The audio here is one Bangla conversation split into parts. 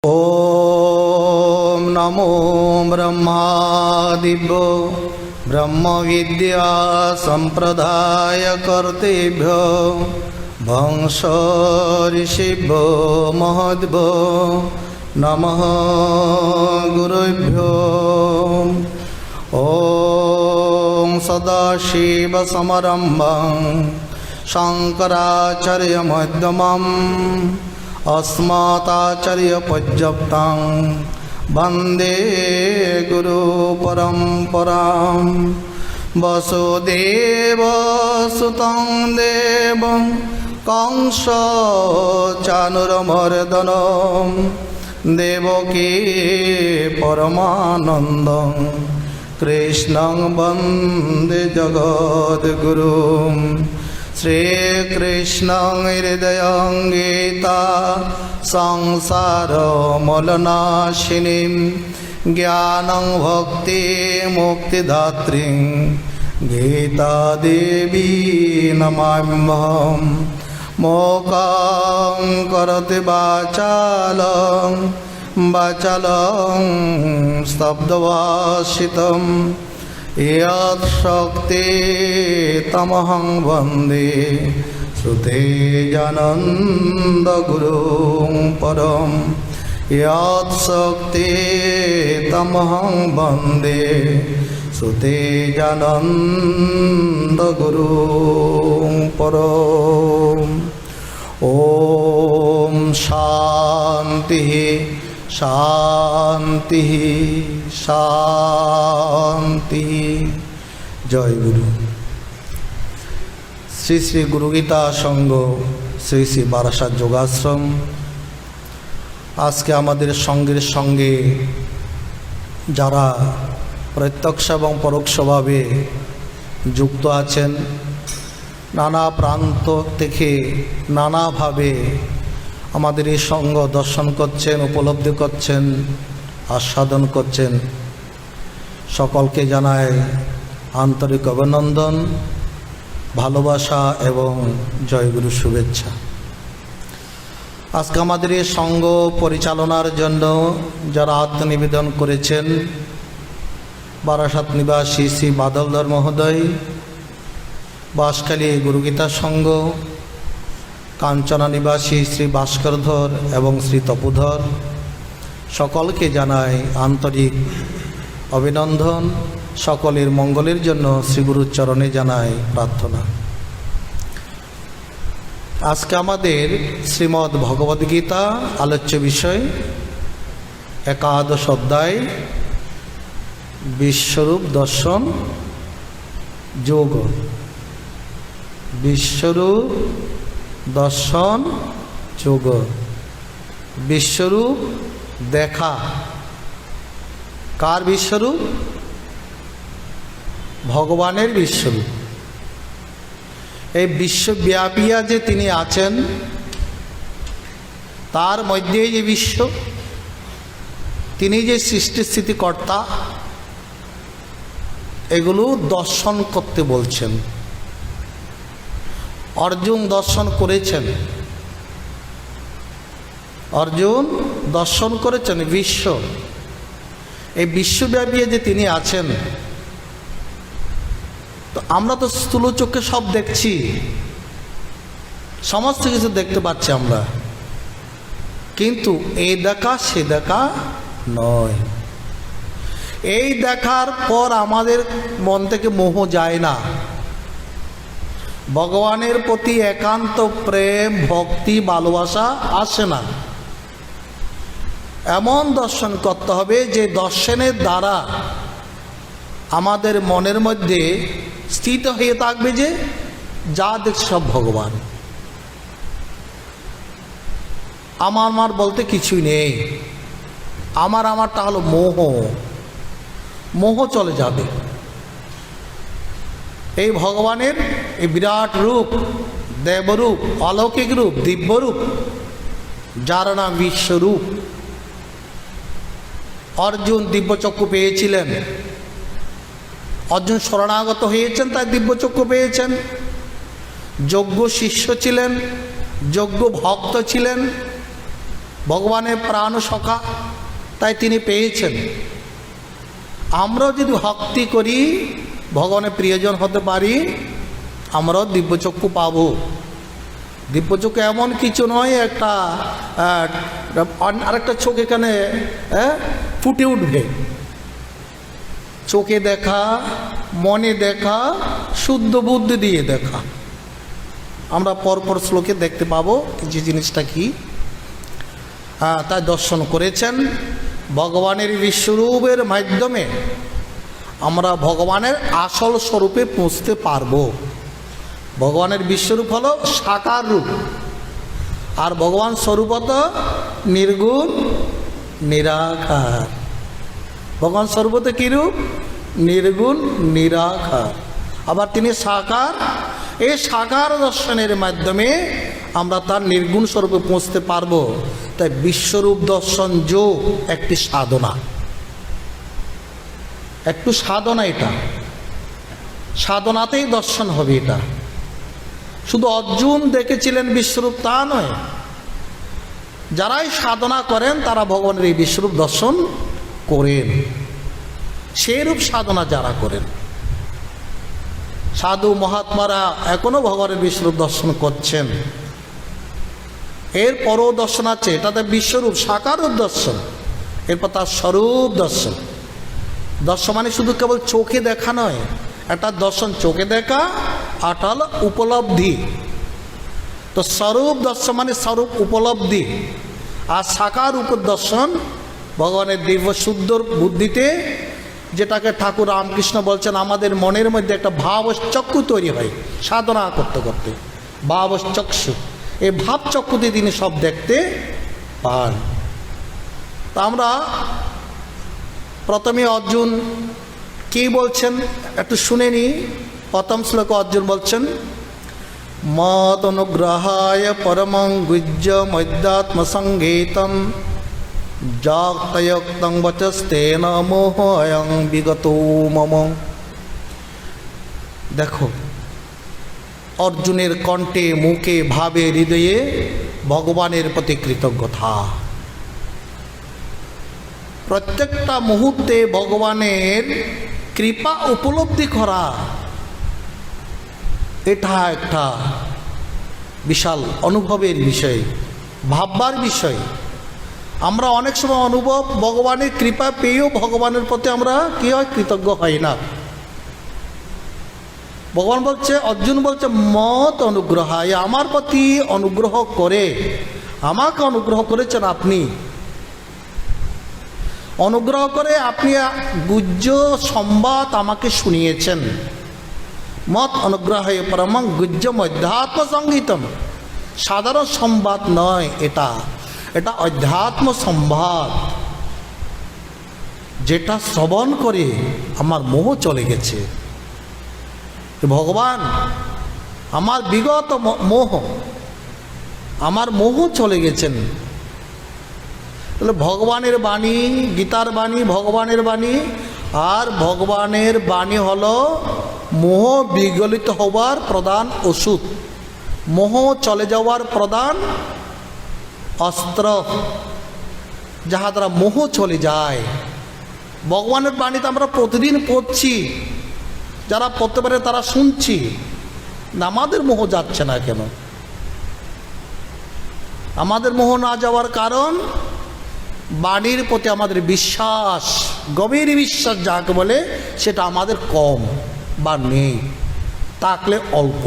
ओम नमो ब्रह्मादिभ्यो ब्रह्मविद्या संप्रदायकर्तृभ्यो वंश ऋषिभ्यो महद्भ्यो नमः गुरुभ्यो। ओम सदाशिवसमारम्भां शंकराचार्यमध्यमम् अस्मदाचार्यपर्यन्तं वन्दे गुरुपरम्परां। वसुदेवसुतं देवं कंसचाणूरमर्दनं देवकी परमानन्दं कृष्णं वन्दे जगद्गुरुं। श्रीकृष्ण हृदय गीता संसारमलनाशिनीं ज्ञानं भक्ति मुक्तिदात्रीं गीता देवी नमाम्यहं। मोकं करोति वाचालं स्तब्धभाषितं यत्शक्ति तमहं वन्दे श्रुतेजानन्दगुरुं परं। यत्शक्ति तमहं वन्दे श्रुतेजानन्दगुरुं परम्। ॐ शान्ति शांति शांति। जय गुरु। श्री श्री गुरु गीता संघ श्री श्री बारासात योगाश्रम आज के आमादेर संघेर संगे जारा प्रत्यक्ष एवं परोक्षभावे जुक्त आছেন नाना प्रांत থেকে नाना भावे আমাদের এই সঙ্গ দর্শন করছেন, উপলব্ধি করছেন, আস্বাদন করছেন, সকলকে জানাই আন্তরিক অভিনন্দন, ভালোবাসা এবং জয়গুরু শুভেচ্ছা। আজকে আমাদের এই সঙ্গ পরিচালনার জন্য যারা আত্মনিবেদন করেছেন বারাসাত নিবাসী শ্রী বাদলধর মহোদয়, বাঁশখালী গুরুগীতা সংঘ, কাঞ্চনা নিবাসী শ্রী ভাস্করধর এবং শ্রী তপুধর, সকলকে জানাই আন্তরিক অভিনন্দন। সকলের মঙ্গলের জন্য শ্রীগুরুর চরণে জানাই প্রার্থনা। আজকে আমাদের শ্রীমদ্ ভগবদ্গীতা আলোচ্য বিষয় একাদশ অধ্যায় বিশ্বরূপ দর্শন যোগ। বিশ্বরূপ দর্শন যোগ। বিশ্বরূপ দেখা। কার বিশ্বরূপ? ভগবানের বিশ্বরূপ। এই বিশ্বব্যাপিয়া যে তিনি আছেন তার মধ্যেই যে বিশ্ব, তিনি যে সৃষ্টি স্থিতিকর্তা, এগুলো দর্শন করতে বলছেন। অর্জুন দর্শন করেছেন, অর্জুন দর্শন করেছেন বিশ্ব। এই বিশ্বব্যাপী যে তিনি আছেন, তো আমরা তো স্থূল চোখে সব দেখছি, সমস্ত কিছু দেখতে পাচ্ছি আমরা, কিন্তু এই দেখা সে দেখা নয়। এই দেখার পর আমাদের মন থেকে মোহ যায় না। ভগবানের প্রতি একান্ত প্রেম ভক্তি ভালোবাসা আসে না। এমন দর্শন করতে হবে যে দর্শনের দ্বারা আমাদের মনের মধ্যে স্থিত হয়ে থাকবে যে যা দেখছি সব ভগবান। আমার বলতে কিছুই নেই। আমারটা হলো মোহ। মোহ চলে যাবে। এই ভগবানের এই বিরাট রূপ, দেবরূপ, অলৌকিক রূপ, দিব্যরূপ, যার নাম বিশ্বরূপ। অর্জুন দিব্যচক্ষু পেয়েছিলেন, অর্জুন শরণাগত হয়েছেন, তাই দিব্যচক্ষু পেয়েছেন। যোগ্য শিষ্য ছিলেন, যোগ্য ভক্ত ছিলেন, ভগবানের প্রাণ সখা, তাই তিনি পেয়েছেন। আমরাও যদি ভক্তি করি, ভগবানের প্রিয়জন হতে পারি, আমরাও দিব্যচক্ষু পাব। দিব্যচক্ষু এমন কিছু নয় একটা আরেকটা চোখ এখানে ফুটে উঠবে। চোখে দেখা, মনে দেখা, শুদ্ধ বুদ্ধি দিয়ে দেখা। আমরা পরপর শ্লোকে দেখতে পাবো যে জিনিসটা কি। তাই দর্শন করেছেন ভগবানের বিশ্বরূপের মাধ্যমে আমরা ভগবানের আসল স্বরূপে পৌঁছতে পারবো। ভগবানের বিশ্বরূপ হলো সাকার রূপ, আর ভগবান স্বরূপত নির্গুণ নিরাকার। ভগবান স্বরূপত কী রূপ? নির্গুণ নিরাকার। আবার তিনি সাকার। এই সাকার দর্শনের মাধ্যমে আমরা তার নির্গুণ স্বরূপে পৌঁছতে পারবো। তাই বিশ্বরূপ দর্শন যোগ একটি সাধনা, একটু সাধনা। এটা সাধনাতেই দর্শন হবে। এটা শুধু অর্জুন দেখেছিলেন বিশ্বরূপ তা নয়, যারাই সাধনা করেন তারা ভগবানের এই বিশ্বরূপ দর্শন করেন। সেই রূপ সাধনা যারা করেন, সাধু মহাত্মারা এখনো ভগবানের বিশ্বরূপ দর্শন করছেন। এরপরও দর্শন আছে, এটাতে বিশ্বরূপ সাকার দর্শন, এরপর তার স্বরূপ দর্শন। দর্শন মানে শুধু কেবল চোখে দেখা নয়, একটা দর্শন চোখে দেখা, আটাল উপলব্ধি। তো স্বরূপ দর্শন মানে স্বরূপ উপলব্ধি। আর সাকার রূপের দর্শন ভগবানের দিব্য শুদ্ধ বুদ্ধিতে, যেটাকে ঠাকুর রামকৃষ্ণ বলছেন আমাদের মনের মধ্যে একটা ভাবচক্ষু তৈরি হয় সাধনা করতে করতে। ভাবচক্ষু, এই ভাবচক্ষুতে তিনি সব দেখতে পান। তা আমরা প্রথমে অর্জুন কি বলছেন একটু শুনে নি। প্রথম শ্লোকে অর্জুন বলছেন, মত অনুগ্রহায় পরমং গুজ্জ মধ্যাত্মসংগীতম জাক্তয়ক্তং বচস্তেন মোহয়ং বিগত মম। দেখো অর্জুনের কণ্ঠে, মুখে, ভাবে, হৃদয়ে ভগবানের প্রতি কৃতজ্ঞতা। প্রত্যেকটা মুহূর্তে ভগবানের কৃপা উপলব্ধি করা, এটা একটা বিশাল অনুভবের বিষয়, ভাববার বিষয়। আমরা অনেক সময় অনুভব ভগবানের কৃপা পেয়েও ভগবানের প্রতি আমরা কি হয় কৃতজ্ঞ হই না। ভগবান বলছে, অর্জুন বলছে মত অনুগ্রহায়, আমার প্রতি অনুগ্রহ করে, আমাকে অনুগ্রহ করেছেন আপনি। অনুগ্রহ করে আপনি গুজ্জ সংবাদ আমাকে শুনিয়েছেন। মত অনুগ্রহায় পরমং গুজ্জ মধ্যাত্ম সঙ্গীতম। সাধারণ সংবাদ নয়, এটা এটা অধ্যাত্ম সংবাদ, যেটা শ্রবণ করে আমার মোহ চলে গেছে। ভগবান আমার বিগত মোহ, আমার মোহ চলে গেছেন। তাহলে ভগবানের বাণী, গীতার বাণী ভগবানের বাণী, আর ভগবানের বাণী হলো মোহ বিগলিত হওয়ার প্রধান ওষুধ, মোহ চলে যাওয়ার প্রধান অস্ত্র, যাহা দ্বারা মোহ চলে যায়। ভগবানের বাণীতে আমরা প্রতিদিন পড়ছি, যারা পড়তে পারে তারা শুনছি, আমাদের মোহ যাচ্ছে না কেন? আমাদের মোহ না যাওয়ার কারণ বাণীর প্রতি আমাদের বিশ্বাস, গভীর বিশ্বাস যাকে বলে, সেটা আমাদের কম বা নেই, থাকলে অল্প।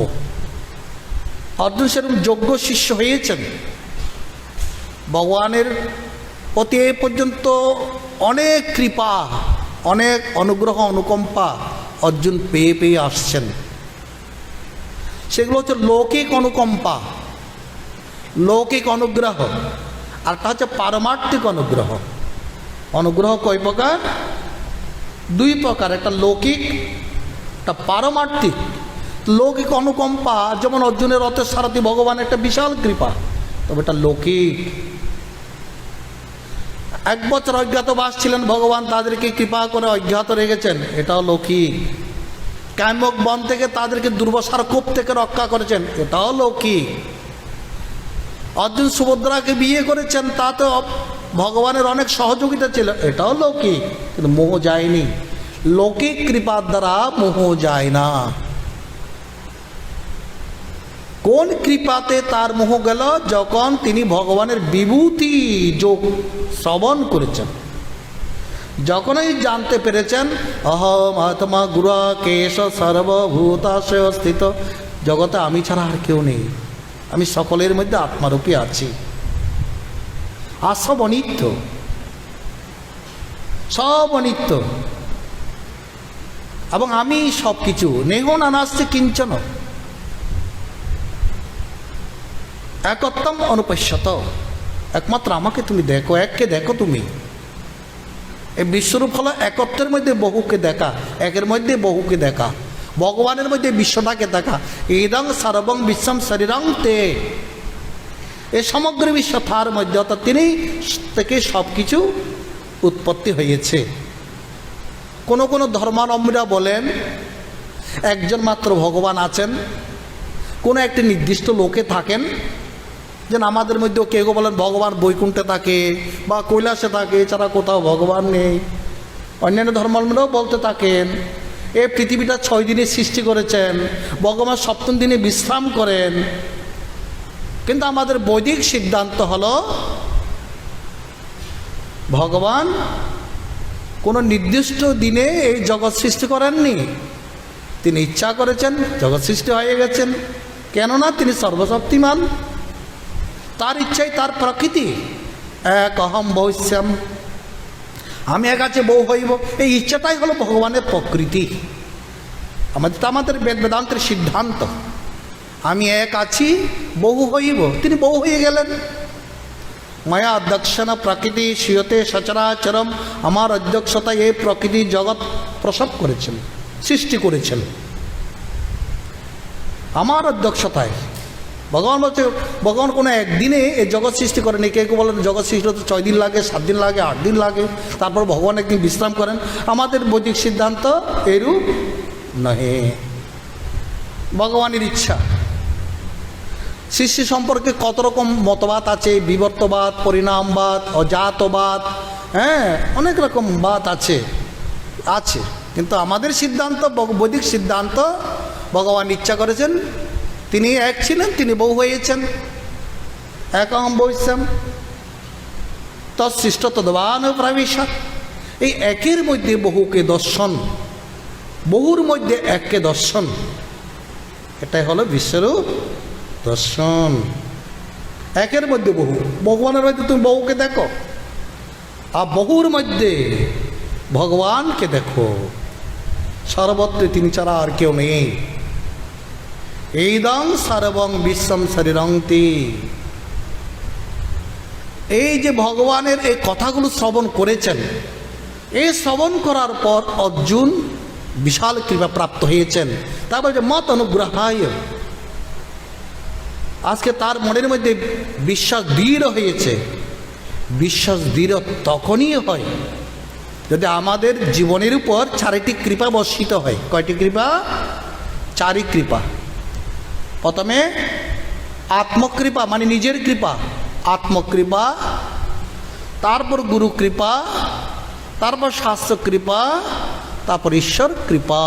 অর্জুন সেরকম যোগ্য শিষ্য হয়েছেন। ভগবানের প্রতি এ পর্যন্ত অনেক কৃপা, অনেক অনুগ্রহ অনুকম্পা অর্জুন পেয়ে পেয়ে আসছেন। সেগুলো হচ্ছে লৌকিক অনুকম্পা, লৌকিক অনুগ্রহ, আর তা হচ্ছে পারমার্থিক অনুগ্রহ। অনুগ্রহ কয় প্রকার? দুই প্রকার, একটা লৌকিক, একটা পারমার্থিক। লৌকিক অনুকম্পা যেমন অর্জুনের রথের সারথি ভগবান, একটা বিশাল কৃপা, তবে এটা লৌকিক। 1 বছর অজ্ঞাতবাস ছিলেন ভগবান, তাদেরকে কৃপা করে অজ্ঞাত রেখেছেন, এটাও লৌকিক। কাম্যক বন থেকে তাদেরকে দুর্বাসার কোপ থেকে রক্ষা করেছেন, এটাও লৌকিক। অর্জুন সুভদ্রাকে বিয়ে করেছেন, তাতে ভগবানের অনেক সহযোগিতা ছিল, এটাও লৌকিক, কিন্তু মোহ যায়নি। লৌকিক কৃপার দ্বারা মোহ যায় না। কোন কৃপাতে তার মোহ গেল? যখন তিনি ভগবানের বিভূতি যোগ শ্রবণ করেছেন, যখনই জানতে পেরেছেন অহম আত্মা গুরা কেশ সর্বভূতাশয় স্থিত, জগতে আমি ছাড়া আর কেউ নেই, আমি সকলের মধ্যে আত্মারূপী আছি, আর সব অনিত্য, সব অনিত্য, এবং আমি সব কিছু। নেহ নানাস্তি কিঞ্চন একত্বম অনুপশ্যত, একমাত্র আমাকে তুমি দেখো, এককে দেখো তুমি। এই বিশ্বরূপ হলো একত্বের মধ্যে বহুকে দেখা, একের মধ্যে বহুকে দেখা, ভগবানের মধ্যে বিশ্বটাকে দেখা। ইদং সর্বং বিশ্বম শরীরং তে, এই সমগ্র বিশ্ব তার মধ্যে, অর্থাৎ তিনি থেকে সব কিছু উৎপত্তি হয়েছে। কোনো কোনো ধর্মাবলম্বীরা বলেন একজন মাত্র ভগবান আছেন, কোনো একটি নির্দিষ্ট লোকে থাকেন। যেন আমাদের মধ্যেও কেউ বলেন ভগবান বৈকুণ্ঠে থাকে বা কৈলাসে থাকে, এছাড়া কোথাও ভগবান নেই। অন্যান্য ধর্মাবলম্বীরাও বলতে থাকেন এই পৃথিবীটা 6 দিনে সৃষ্টি করেছেন, ভগবান 7ম দিনে বিশ্রাম করেন। কিন্তু আমাদের বৈদিক সিদ্ধান্ত হলো ভগবান কোনো নির্দিষ্ট দিনে এই জগৎ সৃষ্টি করেননি, তিনি ইচ্ছা করেছেন, জগৎ সৃষ্টি হয়ে গেছেন। কেননা তিনি সর্বশক্তিমান, তার ইচ্ছাই তার প্রকৃতি। এক অহম বৈশ্যম, আমি এক আছে বহু হইব, এই ইচ্ছাটাই হলো ভগবানের প্রকৃতি। আমাদের বেদান্তের সিদ্ধান্ত, আমি এক আছি বহু হইব, তিনি বহু হয়ে গেলেন। মায়া অধ্যক্ষণ প্রকৃতি স্বীয়তে সচরাচরম, আমার অধ্যক্ষতায় এই প্রকৃতি জগৎ প্রসব করেছেন, সৃষ্টি করেছেন আমার অধ্যক্ষতায়। ভগবান বলছে ভগবান কোনো একদিনে এই জগৎ সৃষ্টি করেনি। কেউ কেউ বলেন জগৎ সৃষ্টি হতে 6 দিন লাগে, 7 দিন লাগে, 8 দিন লাগে, তারপর ভগবান একদিন বিশ্রাম করেন। আমাদের বৈদিক সিদ্ধান্ত এরূপ নহে, ভগবানের ইচ্ছা। সৃষ্টি সম্পর্কে কত রকম মতবাদ আছে, বিবর্তবাদ, পরিণামবাদ, অজাতবাদ, হ্যাঁ, অনেক রকম বাদ আছে আছে কিন্তু আমাদের সিদ্ধান্ত, বৈদিক সিদ্ধান্ত, ভগবান ইচ্ছা করেছেন, তিনি এক ছিলেন, তিনি বহু হয়েছেন। একম বৈশ্যম তৎসৃষ্ট তদ্বান প্রবেশাৎ, এই একের মধ্যে বহুকে দর্শন, বহুর মধ্যে এককে দর্শন, এটাই হলো বিশ্বরূপ দর্শন। একের মধ্যে বহু, ভগবানের মধ্যে তুমি বহুকে দেখো, আর বহুর মধ্যে ভগবানকে দেখো। সর্বত্র তিনি ছাড়া আর কেউ নেই। এইদং সর্বং বিশ্বম শরীরংতি, এই যে ভগবানের এই কথাগুলো শ্রবণ করেছেন, এই শ্রবণ করার পর অর্জুন বিশাল কৃপা প্রাপ্ত হয়েছেন। তারপর যে মত অনুগ্রহায়, আজকে তার মনের মধ্যে বিশ্বাস দৃঢ় হয়েছে। বিশ্বাস দৃঢ় তখনই হয় যদি আমাদের জীবনের উপর 4টি কৃপা বর্ষিত হয়। কয়টি কৃপা? 4ই কৃপা। প্রথমে আত্মকৃপা, মানে নিজের কৃপা, আত্মকৃপা, তারপর গুরু কৃপা, তারপর শাস্ত্র কৃপা, তারপর ঈশ্বর কৃপা।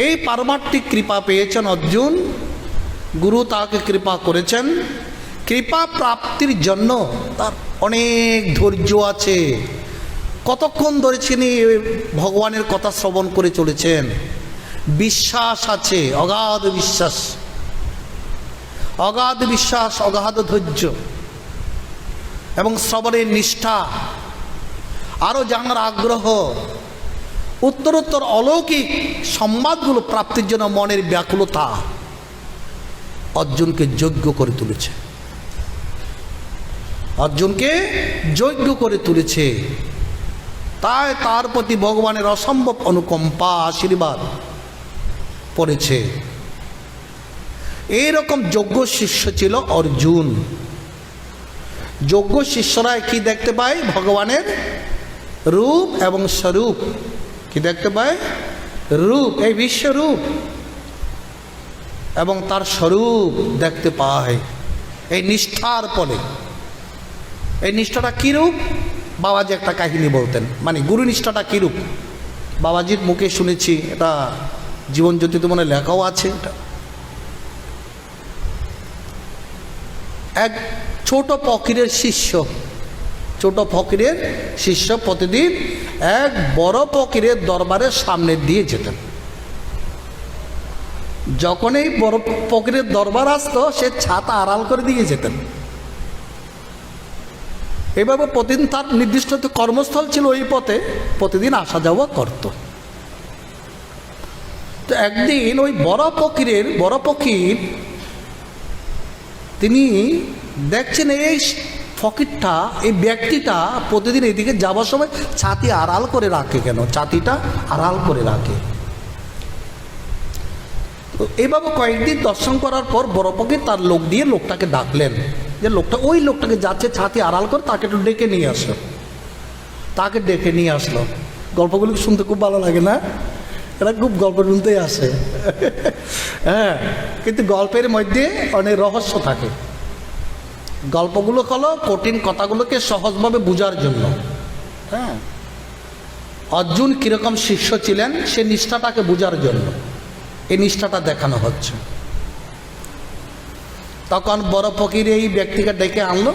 এই পারমার্থিক কৃপা পেয়েছেন অর্জুন। গুরু তাকে কৃপা করেছেন। কৃপা প্রাপ্তির জন্য তার অনেক ধৈর্য আছে। কতক্ষণ ধরে তিনি ভগবানের কথা শ্রবণ করে চলেছেন। বিশ্বাস আছে, অগাধ বিশ্বাস, অগাধ বিশ্বাস, অগাধ ধৈর্য এবং শ্রবণের নিষ্ঠা, আরও জানার আগ্রহ, উত্তরোত্তর অলৌকিক সংবাদগুলো প্রাপ্তির জন্য মনের ব্যাকুলতা অর্জুনকে যোগ্য করে তুলেছে, অর্জুনকে যোগ্য করে তুলেছে। তাই তার প্রতি ভগবানের অসম্ভব অনুকম্পা, আশীর্বাদ পড়েছে। এইরকম যোগ্য শিষ্য ছিল অর্জুন। যোগ্য শিষ্যরা কি দেখতে পায়? ভগবানের রূপ এবং স্বরূপ। কি দেখতে পায়? রূপ, এই বিশ্বরূপ। এবং তার স্বরূপ দেখতে পায় এই নিষ্ঠার ফলে। এই নিষ্ঠাটা কীরূপ? বাবাজি একটা কাহিনী বলতেন, মানে গুরু নিষ্ঠাটা কীরূপ বাবাজির মুখে শুনেছি, এটা জীবনজ্যোতিতে মনে লেখাও আছে। এটা এক ছোট ফকিরের শিষ্য, ছোট ফকিরের শিষ্য প্রতিদিন এক বড় ফকিরের দরবারের সামনে দিয়ে যেতেন। যখন এই বড় ফকিরের দরবার আসতো, সে ছাতা আড়াল করে দিয়ে যেতেন। এভাবে প্রতিদিন তার নির্দিষ্ট কর্মস্থল ছিল, ওই পথে প্রতিদিন আসা যাওয়া করত। তো একদিন ওই বড় ফকির তিনি দেখছেন এই ফকিরটা, এই ব্যক্তিটা প্রতিদিন এদিকে যাওয়ার সময় ছাতি আড়াল করে রাখে। কেন ছাতিটা আড়াল করে রাখে? তো এইভাবে কয়েকদিন দর্শন করার পর বড় ফকির তার লোক দিয়ে লোকটাকে ডাকলেন, যে লোকটা ওই লোকটাকে যাচ্ছে ছাতি আড়াল করে, তাকে একটু ডেকে নিয়ে আসলো। তাকে ডেকে নিয়ে আসলো। গল্পগুলো শুনতে খুব ভালো লাগে না? এরা খুব গল্প শুনতেই আসে। হ্যাঁ, কিন্তু গল্পের মধ্যে অনেক রহস্য থাকে। গল্পগুলো হলো কঠিন কথাগুলোকে সহজভাবে বোঝার জন্য। হ্যাঁ, অর্জুন কীরকম শিষ্য ছিলেন সে নিষ্ঠাটাকে বোঝার জন্য এই নিষ্ঠাটা দেখানো হচ্ছে। তখন বড় ফকির এই ব্যক্তিকে ডেকে আনলো।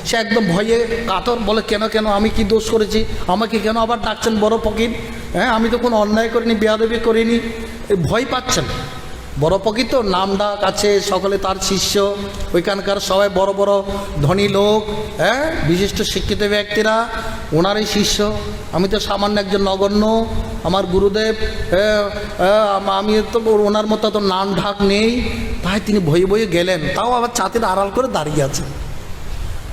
সে একদম ভয়ে কাতর, বলে কেন কেন আমি কি দোষ করেছি, আমাকে কেন আবার ডাকছেন বড় ফকির? হ্যাঁ, আমি তো কোনো অন্যায় করিনি, বেয়াদবি করিনি। ভয় পাচ্ছেন। বড় ফকির তো নাম ডাক আছে, সকলে তার শিষ্য, ওইখানকার সবাই বড় বড় ধনী লোক, হ্যাঁ, বিশিষ্ট শিক্ষিত ব্যক্তিরা ওনারই শিষ্য। আমি তো সামান্য একজন নগণ্য, আমার গুরুদেব, আমি তো ওনার মতো তো নাম ঢাক নেই। তাই তিনি ভয়ে ভয়ে গেলেন, তাও আবার ছাতিটা আড়াল করে দাঁড়িয়ে আছে।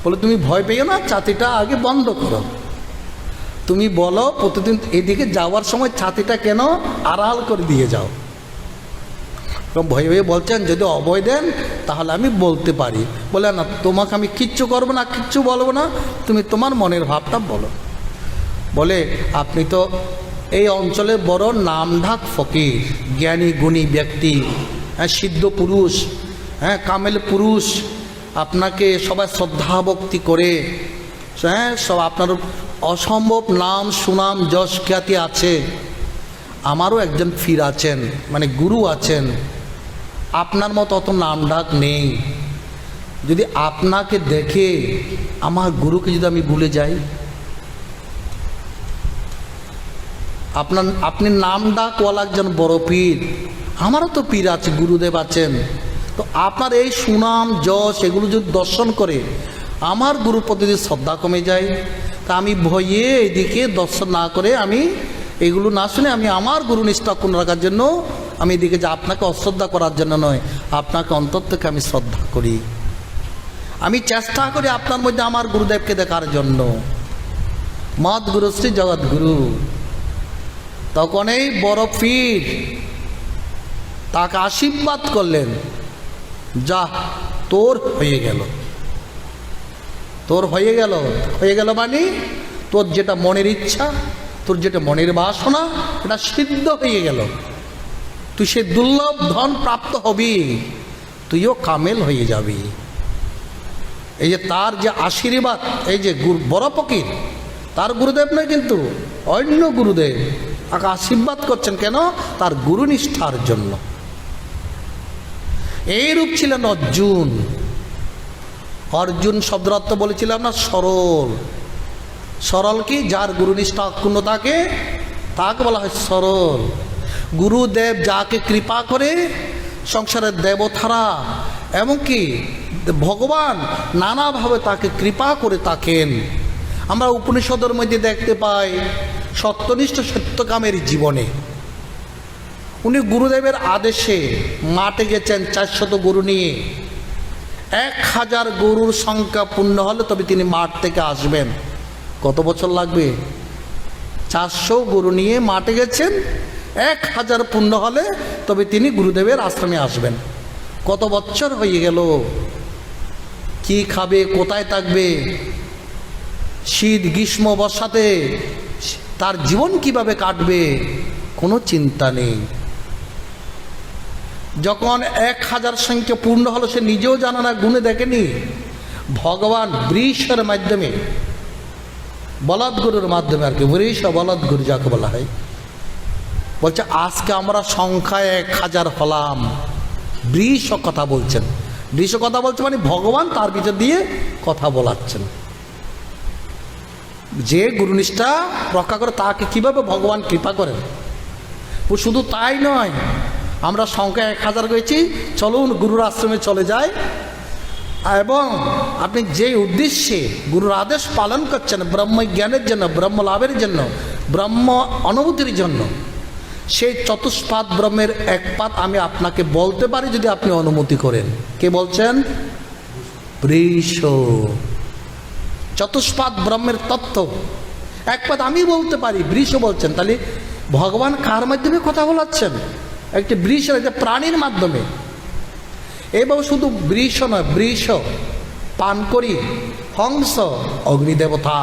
বলে তুমি ভয় পেও না, ছাতিটা আগে বন্ধ করো। তুমি বলো প্রতিদিন এদিকে যাওয়ার সময় ছাতিটা কেন আড়াল করে দিয়ে যাও। ভয়ে ভয়ে বলছেন, যদি অভয় দেন তাহলে আমি বলতে পারি। বলে না, তোমাকে আমি কিচ্ছু করবো না, কিচ্ছু বলবো না, তুমি তোমার মনের ভাবটা বলো। বলে আপনি তো এই অঞ্চলে বড় নামঢাক ফকির, জ্ঞানী গুণী ব্যক্তি, হ্যাঁ, সিদ্ধ পুরুষ, হ্যাঁ, কামেল পুরুষ, আপনাকে সবাই শ্রদ্ধা ভক্তি করে, হ্যাঁ, সব আপনার অসম্ভব নাম সুনাম যশ খ্যাতি আছে। আমারও একজন পীর আছেন, মানে গুরু আছেন, আপনার মতো অত নাম ডাক নেই। যদি আপনাকে দেখে আমার গুরুকে যদি আমি ভুলে যাই, আপনি নাম ডাকওয়ালা একজন বড় পীর, আমারও তো পীর আছে, গুরুদেব আছেন, তো আপনার এই সুনাম যশ এগুলো যদি দর্শন করে আমার গুরুর প্রতি যদি শ্রদ্ধা কমে যায়, তা আমি ভয়ে এদিকে দর্শন না করে, আমি এগুলো না শুনে আমি আমার গুরু নিষ্ঠা অক্ষুণ্ণ রাখার জন্য আমি এদিকে যে আপনাকে অশ্রদ্ধা করার জন্য নয়, আপনাকে অন্তর থেকে আমি শ্রদ্ধা করি। আমি চেষ্টা করি আপনার মধ্যে আমার গুরুদেবকে দেখার জন্য। মদ গুরু শ্রী জগৎগুরু। তখন এই বড় পীর তাকে আশীর্বাদ করলেন, যা তোর হয়ে গেল, তোর হয়ে গেল। হয়ে গেল মানে তোর যেটা মনের ইচ্ছা, তোর যেটা মনের বাসনা, এটা সিদ্ধ হয়ে গেল। তুই সে দুর্লভ ধন প্রাপ্ত হবি, তুইও কামেল হয়ে যাবি। এই যে তার যে আশীর্বাদ, এই যে বড় ফকির, তার গুরুদেব নয় কিন্তু অন্য গুরুদেব তাকে আশীর্বাদ করছেন। কেন? তার গুরুনিষ্ঠার জন্য। এইরূপ ছিলেন অর্জুন। অর্জুন শব্দের অর্থ বলেছিলাম না, সরল। সরল কি? যার গুরুনিষ্ঠা অক্ষুণ্ণ থাকে তাকে বলা হয় সরল। গুরুদেব যাকে কৃপা করে, সংসারের দেবতারা এমনকি ভগবান নানাভাবে তাকে কৃপা করে থাকেন। আমরা উপনিষদের মধ্যে দেখতে পাই সত্যনিষ্ঠ সত্যকামের জীবনে উনি গুরুদেবের আদেশে মাঠে গেছেন 400 গরু নিয়ে। 1000 গরুর সংখ্যা পূর্ণ হলে তবে তিনি মাঠ থেকে আসবেন। কত বছর লাগবে? 400 গরু নিয়ে মাঠে গেছেন, 1000 পূর্ণ হলে তবে তিনি গুরুদেবের আশ্রমে আসবেন। কত বছর হয়ে গেল? কি খাবে, কোথায় থাকবে, শীত গ্রীষ্ম বর্ষাতে তার জীবন কিভাবে কাটবে, কোনো চিন্তা নেই। যখন 1000 সংখ্যা পূর্ণ হলো, সে নিজেও জানে না, গুণে দেখেনি। ভগবান বৃষের মাধ্যমে, বলদ গুরুর মাধ্যমে আর কি, বৃষ বলদ গুরু যাকে বলা হয়, বলছে আজকে আমরা সংখ্যায় 1000 হলাম। বৃষ কথা বলছেন, বৃষ কথা বলছে মানে ভগবান তার ভিতর দিয়ে কথা বলাচ্ছেন। যে গুরুনিষ্ঠা রক্ষা করে তাকে কিভাবে ভগবান কৃপা করেন। ও শুধু তাই নয়, আমরা সংখ্যা 1000 হয়েছি, চলুন গুরুর আশ্রমে চলে যাই, এবং আপনি যে উদ্দেশ্যে গুরুর আদেশ পালন করছেন, ব্রহ্ম জ্ঞানের জন্য, ব্রহ্ম লাভের জন্য, ব্রহ্ম অনুভূতির জন্য, সেই চতুষ্পাদ ব্রহ্মের এক পাত আমি আপনাকে বলতে পারি যদি আপনি অনুমতি করেন। কে বলছেন? বৃষ। চতুষ্পাদ ব্রহ্মের তত্ত্ব এক পাত আমি বলতে পারি, বৃষ বলছেন। তাহলে ভগবান কার মাধ্যমে কথা বলাচ্ছেন? একটি বৃষ, একটা প্রাণীর মাধ্যমে। এবং শুধু বৃষ নয়, বৃষ, পানকরি, হংস, অগ্নিদেবতা,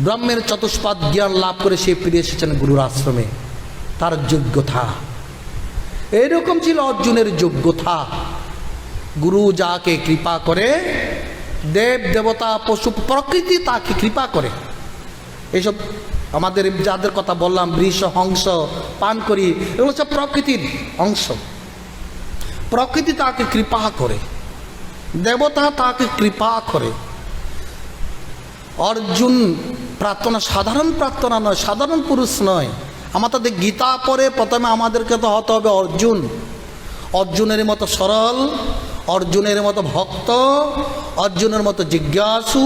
ব্রহ্মের চতুষ্পাদ জ্ঞান লাভ করে সে ফিরে এসেছেন গুরুর আশ্রমে। তার যোগ্যতা এরকম ছিল, অর্জুনের যোগ্যতা। গুরু যাকে কৃপা করে, দেব দেবতা পশু প্রকৃতি তাকে কৃপা করে। এইসব আমাদের যাদের কথা বললাম, বৃষ, হংস, পানকরি, এগুলো সব প্রকৃতির অংশ। প্রকৃতি তাকে কৃপা করে, দেবতা তাকে কৃপা করে। অর্জুন প্রার্থনা সাধারণ প্রার্থনা নয়, সাধারণ পুরুষ নয়। আমাদের গীতা পড়ে প্রথমে আমাদেরকে তো হতে হবে অর্জুন। অর্জুনের মতো সরল, অর্জুনের মতো ভক্ত, অর্জুনের মতো জিজ্ঞাসু,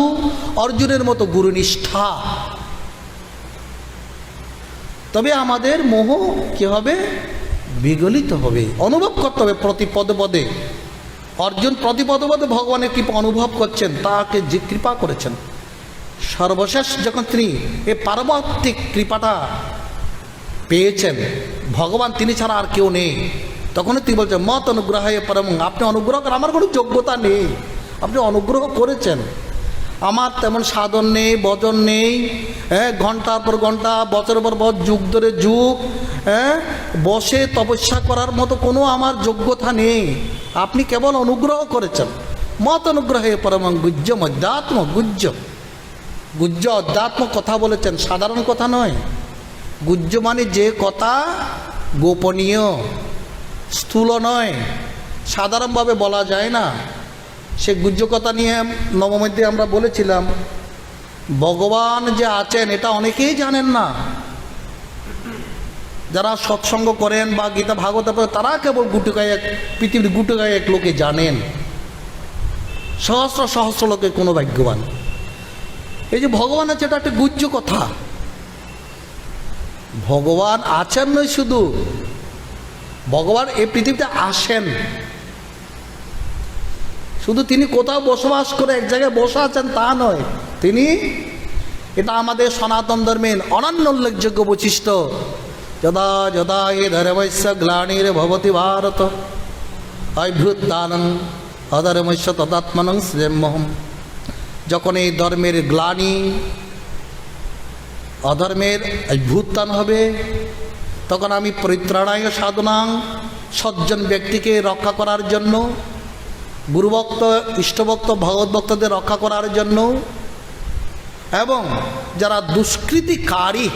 অর্জুনের মতো গুরুনিষ্ঠা। তবে আমাদের মোহ কি হবে? বিগলিত হবে। অনুভব করতে হবে প্রতি পদে পদে। অর্জুন প্রতি পদে পদে ভগবানের কৃপা অনুভব করছেন, তাকে যে কৃপা করেছেন। সর্বশেষ যখন তিনি এই পারমার্থিক কৃপাটা পেয়েছেন, ভগবান তিনি ছাড়া আর কেউ নেই, তখন তিনি বলছেন মত অনুগ্রহ পরম, আপনি অনুগ্রহ করেন, আমার কোনো যোগ্যতা নেই, আপনি অনুগ্রহ করেছেন। আমার তেমন সাধন নেই, ভজন নেই, ঘন্টার পর ঘন্টা, বছর পর বছর, যুগ ধরে যুগ বসে তপস্যা করার মতো কোনো আমার যোগ্যতা নেই, আপনি কেবল অনুগ্রহ করেছেন। মত অনুগ্রহে পরম গুজ্জ মধ্যাত্ম, গুজ্জ গুজ্জ অধ্যাত্ম কথা বলেছেন, সাধারণ কথা নয়। গুজ্জ মানে যে কথা গোপনীয়, স্থূল নয়, সাধারণভাবে বলা যায় না। সে গুজ্জ কথা নিয়ে নবমধ্যে আমরা বলেছিলাম, ভগবান যে আছেন এটা অনেকেই জানেন না। যারা সৎসঙ্গ করেন বা গীতা ভাগবত পড়েন, তারা কেবল গুটুকায়, পৃথিবীর গুটুকায় এক লোকে জানেন, সহস্র সহস্র লোকে কোনো ভাগ্যবান। এই যে ভগবান আছে, এটা একটা গুজ্জ কথা। ভগবান আছেন নয়, শুধু ভগবান এই পৃথিবীতে আসেন। শুধু তিনি কোথাও বসবাস করে এক জায়গায় বসে আছেন তা নয়, তিনি, এটা আমাদের সনাতন ধর্মের অনন্য উল্লেখযোগ্য বৈশিষ্ট্য। যদা যদা এ ধর্মস্য গ্লানির ভবতি ভারত অভ্যুত্থানং অধর্মস্য তদাত্মনং সৃজন্মহম। যখন এই ধর্মের গ্লানি, অধর্মের অভ্যুত্থান হবে, তখন আমি পরিত্রাণায় সাধনাং, সজ্জন ব্যক্তিকে রক্ষা করার জন্য, গুরুভক্ত, ইষ্টভক্ত, ভগবত ভক্তদের রক্ষা করার জন্য, এবং যারা দুষ্কৃতিকারী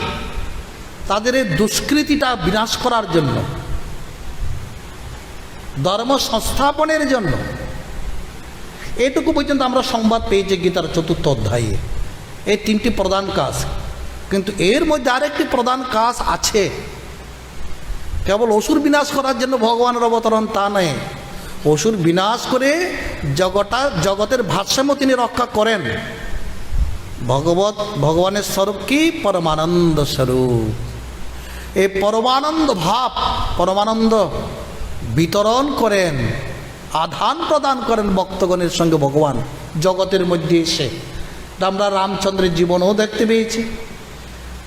তাদের এই দুষ্কৃতিটা বিনাশ করার জন্য, ধর্ম সংস্থাপনের জন্য। এটুকু পর্যন্ত আমরা সংবাদ পেয়েছি গীতার 4র্থ অধ্যায়ে। এই 3টি প্রধান কাজ, কিন্তু এর মধ্যে আরেকটি প্রধান কাজ আছে। কেবল অসুর বিনাশ করার জন্য ভগবানের অবতরণ তা নয়, অসুর বিনাশ করে জগতের ভারসাম্য তিনি রক্ষা করেন। ভগবানের স্বরূপ কি? পরমানন্দ স্বরূপ। এই পরমানন্দ ভাব, পরমানন্দ বিতরণ করেন, আদান প্রদান করেন ভক্তগণের সঙ্গে ভগবান জগতের মধ্যে এসে। আমরা রামচন্দ্রের জীবনেও দেখতে পেয়েছি,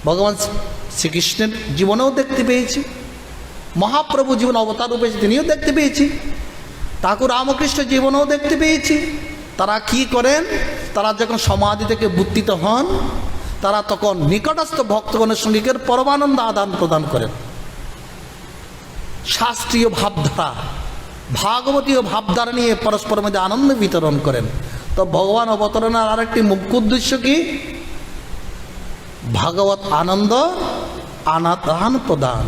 ভগবান শ্রীকৃষ্ণের জীবনেও দেখতে পেয়েছি, মহাপ্রভু জীবন অবতার রূপে তিনিও দেখতে পেয়েছি, ঠাকুর রামকৃষ্ণ জীবনেও দেখতে পেয়েছি। তারা কি করেন? তারা যখন সমাধি থেকে বুদ্ধিত হন, তারা তখন নিকটস্থ ভক্তগণের সঙ্গে পরমানন্দ আদান প্রদান করেন। শাস্ত্রীয় ভাবধারা, ভাগবতীয় ভাবধারা নিয়ে পরস্পরের মধ্যে আনন্দ বিতরণ করেন। তো ভগবান অবতরণের আরেকটি মুখ্য উদ্দেশ্য কি? ভাগবত আনন্দ আদান প্রদান,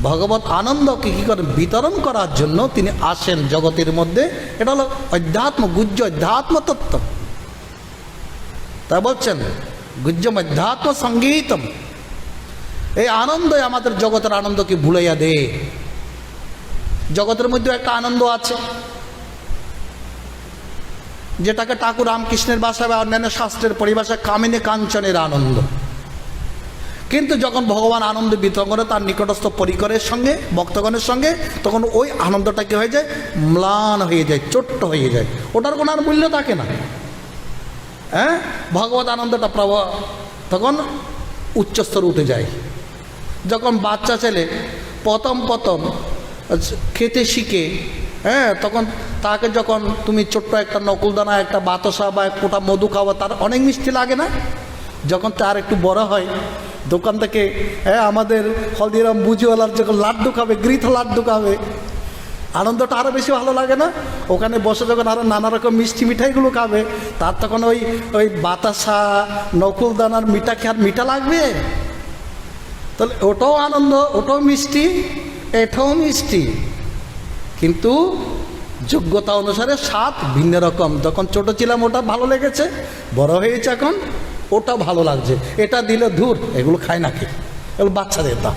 ভগবত আনন্দকে কী করেন? বিতরণ করার জন্য তিনি আসেন জগতের মধ্যে। এটা হলো অধ্যাত্ম, গুহ্য অধ্যাত্ম তত্ত্ব। তাই বলছেন গুহ্যম অধ্যাত্ম সঙ্গীতম। এই আনন্দই আমাদের জগতের আনন্দকে ভুলাইয়া দে। জগতের মধ্যে একটা আনন্দ আছে যেটাকে ঠাকুর রামকৃষ্ণের ভাষায় বা অন্যান্য শাস্ত্রের পরিভাষায় কামিনী কাঞ্চনের আনন্দ। কিন্তু যখন ভগবান আনন্দ বিতরণ করে তার নিকটস্থ পরিকরের সঙ্গে, ভক্তগণের সঙ্গে, তখন ওই আনন্দটা কি হয়ে যায়? ম্লান হয়ে যায়, ছোট্ট হয়ে যায়, ওটার কোনো আর মূল্য থাকে না। হ্যাঁ, ভগবত আনন্দটা তখন উচ্চস্তর উঠে যায়। যখন বাচ্চা ছেলে প্রথম খেতে শিখে, হ্যাঁ, তখন তাকে যখন তুমি ছোট্ট একটা নকুলদানা, একটা বাতাসা বা এক ফোঁটা মধু খাওয়া, তার অনেক মিষ্টি লাগে না? যখন তার একটু বড় হয়, দোকান থেকে, হ্যাঁ, আমাদের হলদিরাম বুঝিওয়ালার যখন লাড্ডু খাবে, গৃথ লাড্ডু খাবে, আনন্দটা আরও বেশি ভালো লাগে না? ওখানে বসে যখন আরও নানা রকম মিষ্টি মিঠাইগুলো খাবে, তার তখন ওই বাতাসা, নকুলদানার মিঠা খেয়ে মিঠা লাগবে? তাহলে ওটাও আনন্দ, ওটাও মিষ্টি, এটাও মিষ্টি, কিন্তু যোগ্যতা অনুসারে স্বাদ ভিন্ন রকম। যখন ছোট ছিলাম ওটা ভালো লেগেছে, বড় হয়েছে এখন ওটা ভালো লাগছে। এটা দিলে ধুর, এগুলো খায় নাকি, এগুলো বাচ্চাদের দাম,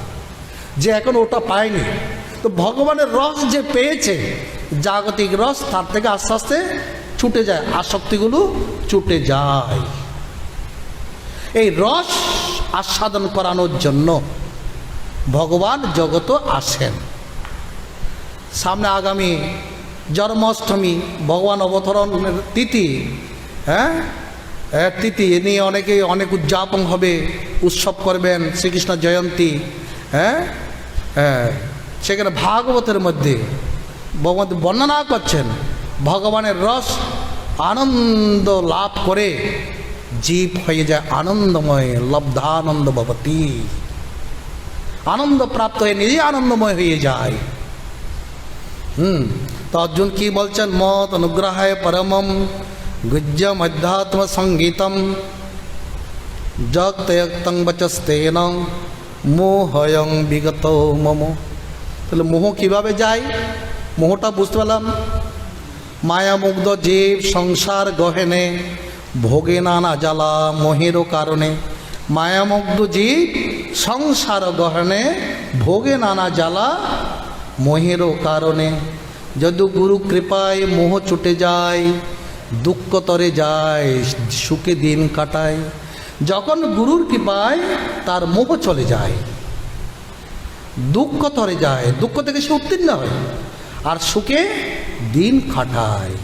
যে এখন ওটা পায়নি। তো ভগবানের রস যে পেয়েছে, জাগতিক রস, তার থেকে আস্তে আস্তে ছুটে যায়, আসক্তিগুলো ছুটে যায়। এই রস আস্বাদন করানোর জন্য ভগবান জগত আসেন। সামনে আগামী জন্মাষ্টমী, ভগবান অবতরণের তিথি, হ্যাঁ, তিথি এ নিয়ে অনেক উদযাপন হবে, উৎসব করবেন, শ্রীকৃষ্ণ জয়ন্তী। হ্যাঁ, সেখানে ভাগবতের মধ্যে ভগবান বর্ণনা করছেন ভগবানের রস আনন্দ লাভ করে জীব হয়ে যায় আনন্দময়, লব্ধানন্দ ভবতি, আনন্দ প্রাপ্ত হয়ে নিজে আনন্দময় হয়ে যায়। তো অর্জুন কি বলছেন? মত অনুগ্রহায় পরমম গুহ্যম অধ্যাত্ম সঙ্গীতম জগতয়ক্তং বচস্তেন মোহয়ং বিগত মম। তাহলে মোহ কিভাবে যায়? মোহটা বুঝতে পারলাম, মায়ামুগ্ধ জীব সংসার গহেনে ভোগে নানা জ্বালা মোহেরও কারণে। মায়ামুগ্ধ জীব সংসার গহনে ভোগে নানা জ্বালা মোহেরও কারণে। যদি গুরু কৃপায় মোহ ছুটে যায়, দুঃখ তরে যায়, সুখে দিন কাটায়। যখন গুরুর কৃপায় তার মোহ চলে যায়, দুঃখ তরে যায়, দুঃখ থেকে সে উত্তীর্ণ হয় আর সুখে দিন কাটায়।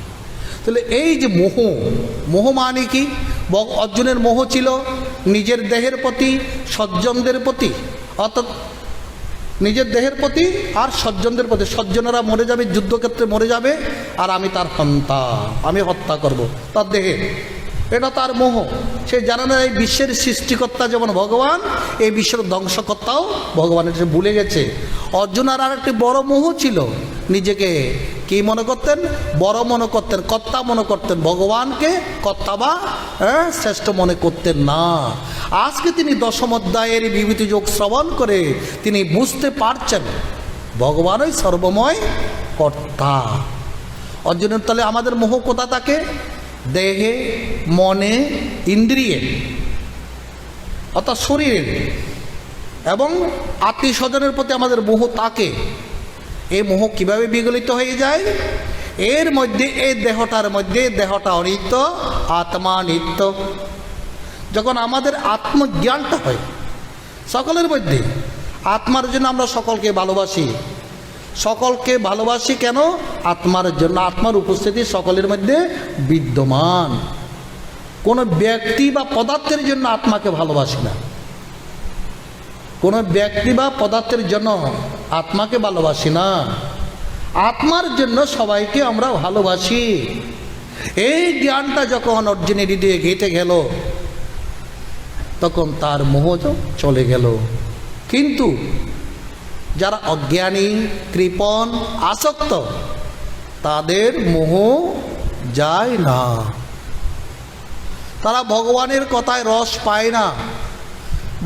তাহলে এই যে মোহ মানে কি? অর্জুনের মোহ ছিল নিজের দেহের প্রতি, সজ্জনদের প্রতি, অর্থাৎ নিজের দেহের প্রতি আর সজ্জনদের প্রতি। সজ্জনেরা মরে যাবে, যুদ্ধক্ষেত্রে মরে যাবে, আর আমি তার হন্তা, আমি হত্যা করব তার দেহে, এটা তার মোহ। সে জানে না এই বিশ্বের সৃষ্টিকর্তা যেমন ভগবান, এই বিশ্বের ধ্বংসকর্তাও ভগবানের, সে ভুলে গেছে। অর্জুনের আর একটি বড় মোহ ছিল, নিজেকে কি মনে করতেন? বড় মনে করতেন, কর্তা মনে করতেন, ভগবানকে কর্তা বা শ্রেষ্ঠ মনে করতেন না। আজকে তিনি দশম অধ্যায়ের বিভূতি যোগ শ্রবণ করে তিনি বুঝতে পারছেন ভগবানই সর্বময় কর্তা। অর্জুনের তাহলে আমাদের মোহ কোথা থাকে? দেহে, মনে, ইন্দ্রিয়ে, অর্থাৎ শরীরে এবং আত্মীয় স্বজনের প্রতি আমাদের মোহ থাকে। এই মোহ কিভাবে বিগলিত হয়ে যায়? এর মধ্যে, এই দেহটার মধ্যে, দেহটা অনিত্য, আত্মা নিত্য। যখন আমাদের আত্মজ্ঞানটা হয় সকলের মধ্যে, আত্মার জন্য আমরা সকলকে ভালোবাসি। সকলকে ভালোবাসি কেন? আত্মার জন্য। আত্মার উপস্থিতি সকলের মধ্যে বিদ্যমান। কোনো ব্যক্তি বা পদার্থের জন্য আত্মাকে ভালোবাসি না, কোনো ব্যক্তি বা পদার্থের জন্য আত্মাকে ভালোবাসি না, আত্মার জন্য সবাইকে আমরা ভালোবাসি। এই জ্ঞানটা যখন অর্জুনের হৃদয়ে গেঁথে গেল, তখন তার মোহ চলে গেল। কিন্তু যারা অজ্ঞানী, কৃপণ, আসক্ত, তাদের মোহ যায় না। তারা ভগবানের কথায় রস পায় না।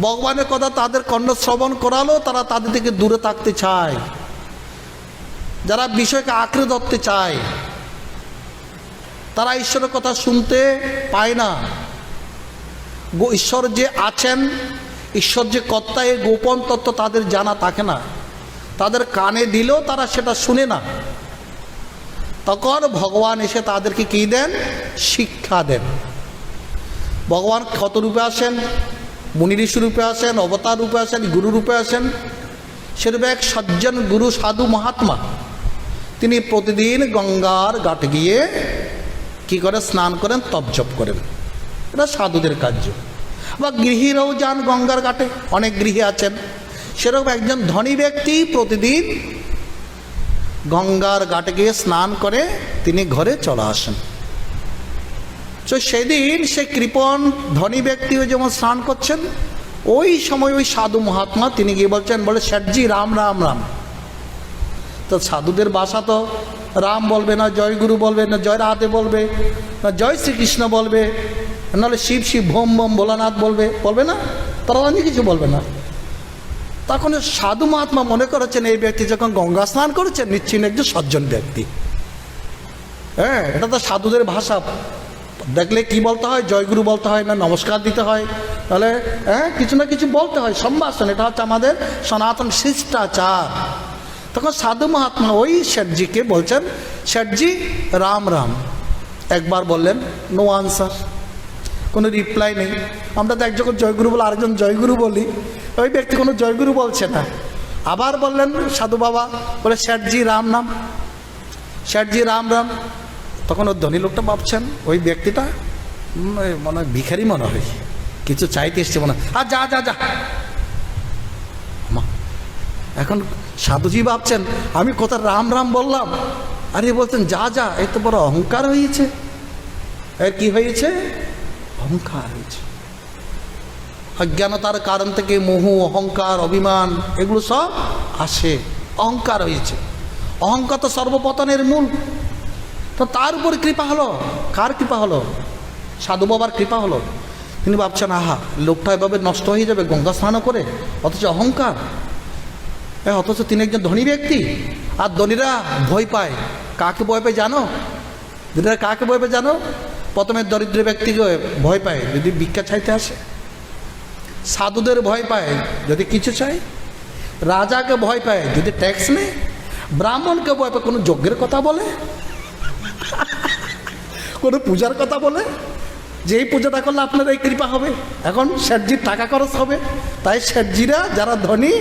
ভগবানের কথা তাদের কর্ণ শ্রবণ করালো তারা তাদের থেকে দূরে থাকতে চায়। যারা বিষয়কে আঁকড়ে ধরতে চায় তারা ঈশ্বরের কথা শুনতে পায় না। ঈশ্বর যে আছেন, ঈশ্বর যে কর্তা, এই গোপন তত্ত্ব তাদের জানা থাকে না। তাদের কানে দিলেও তারা সেটা শুনে না। তখন ভগবান এসে তাদেরকে কী দেন? শিক্ষা দেন। ভগবান কত রূপে আসেন? মুনি ঋষি রূপে আসেন, অবতার রূপে আসেন, গুরু রূপে আসেন। সেরূপে এক সজ্জন গুরু সাধু মহাত্মা, তিনি প্রতিদিন গঙ্গার ঘাটে গিয়ে কি করে? স্নান করেন, তপজপ করেন। এটা সাধুদের কার্য। বা গৃহীরাও যান গঙ্গার ঘাটে, অনেক গৃহী আছেন। সেরকম একজন ধনী ব্যক্তি প্রতিদিন গঙ্গার ঘাটে গিয়ে স্নান করে তিনি ঘরে চলে আসেন। তো সেদিন সে কৃপণ ধনী ব্যক্তি যেমন স্নান করছেন, ওই সময় ওই সাধু মহাত্মা তিনি গিয়ে বলছেন, বলে শেঠজি রাম রাম রাম। তো সাধুদের ভাষা তো রাম বলবে না, জয় গুরু বলবে না, জয় রাধে বলবে না, জয় শ্রীকৃষ্ণ বলবে, নাহলে শিব শিব ভোম ভোম ভোলানাথ বলবে, বলবে না? তারা অন্য কিছু বলবে না। তখন সাধু মহাত্মা মনে করেছেন এই ব্যক্তি যখন গঙ্গা স্নান করেছেন নিশ্চয়ই একজন সজ্জন ব্যক্তি। হ্যাঁ, এটা তো সাধুদের ভাষা। দেখলে কি বলতে হয়? জয়গুরু বলতে হয়, না নমস্কার দিতে হয়, তাহলে কিছু না কিছু বলতে হয়, সম্ভাষণ। এটা হচ্ছে আমাদের সনাতন শিষ্টাচার। তখন সাধু মহাত্মা ওই শেঠজিকে বলছেন, শেঠজি রাম রাম। একবার বললেন, নো আনসার, কোনো রিপ্লাই নেই। আমরা তো একজন জয়গুরু বলে আরেকজন জয়গুরু বলি, ওই ব্যক্তি কোনো জয়গুরু বলছে না। আবার বললেন সাধু বাবা, বলে শেঠজি রাম নাম, শেঠজি রাম রাম। তখন ওই ধনী লোকটা ভাবছেন ওই ব্যক্তিটা মনে হয় ভিখারি, মনে হয় কিছু চাইতে এসছে মনে হয়। আর যা যা যা। এখন সাধুজি ভাবছেন আমি কোথা রাম রাম বললাম, আরে বলছেন যা যা। এই তো বড় অহংকার হয়েছে। এর কি হয়েছে? অহংকার হয়েছে। অজ্ঞানতার কারণ থেকে মোহ, অহংকার, অভিমান এগুলো সব আসে। অহংকার হয়েছে। অহংকার তো সর্বপতনের মূল। তো তার উপর কৃপা হলো। কার কৃপা হলো? সাধু বাবার কৃপা হলো। তিনি ভাবছেন আহা, লোকটা এভাবে নষ্ট হয়ে যাবে গঙ্গা স্নান করে, অথচ অহংকার। অথচ তিনি একজন ধনী ব্যক্তি। আর ধনীরা ভয় পায়। কাকে ভয় পায় জানো? ধনীরা কাকে ভয় পায় জানো? প্রথমে দরিদ্র ব্যক্তিকে ভয় পায় যদি ভিক্ষা চাইতে আসে। সাধুদের ভয় পায় যদি কিছু চাই। রাজাকে ভয় পায় যদি ট্যাক্স নেয়। ব্রাহ্মণকে ভয় পায় কোনো যজ্ঞের কথা বলে, কোনো পূজার কথা বলে, যে এই পূজাটা করলে আপনার এই কৃপা হবে। এখন শেঠজির টাকা খরচ হবে। তাই শেঠজিরা যারা ধনী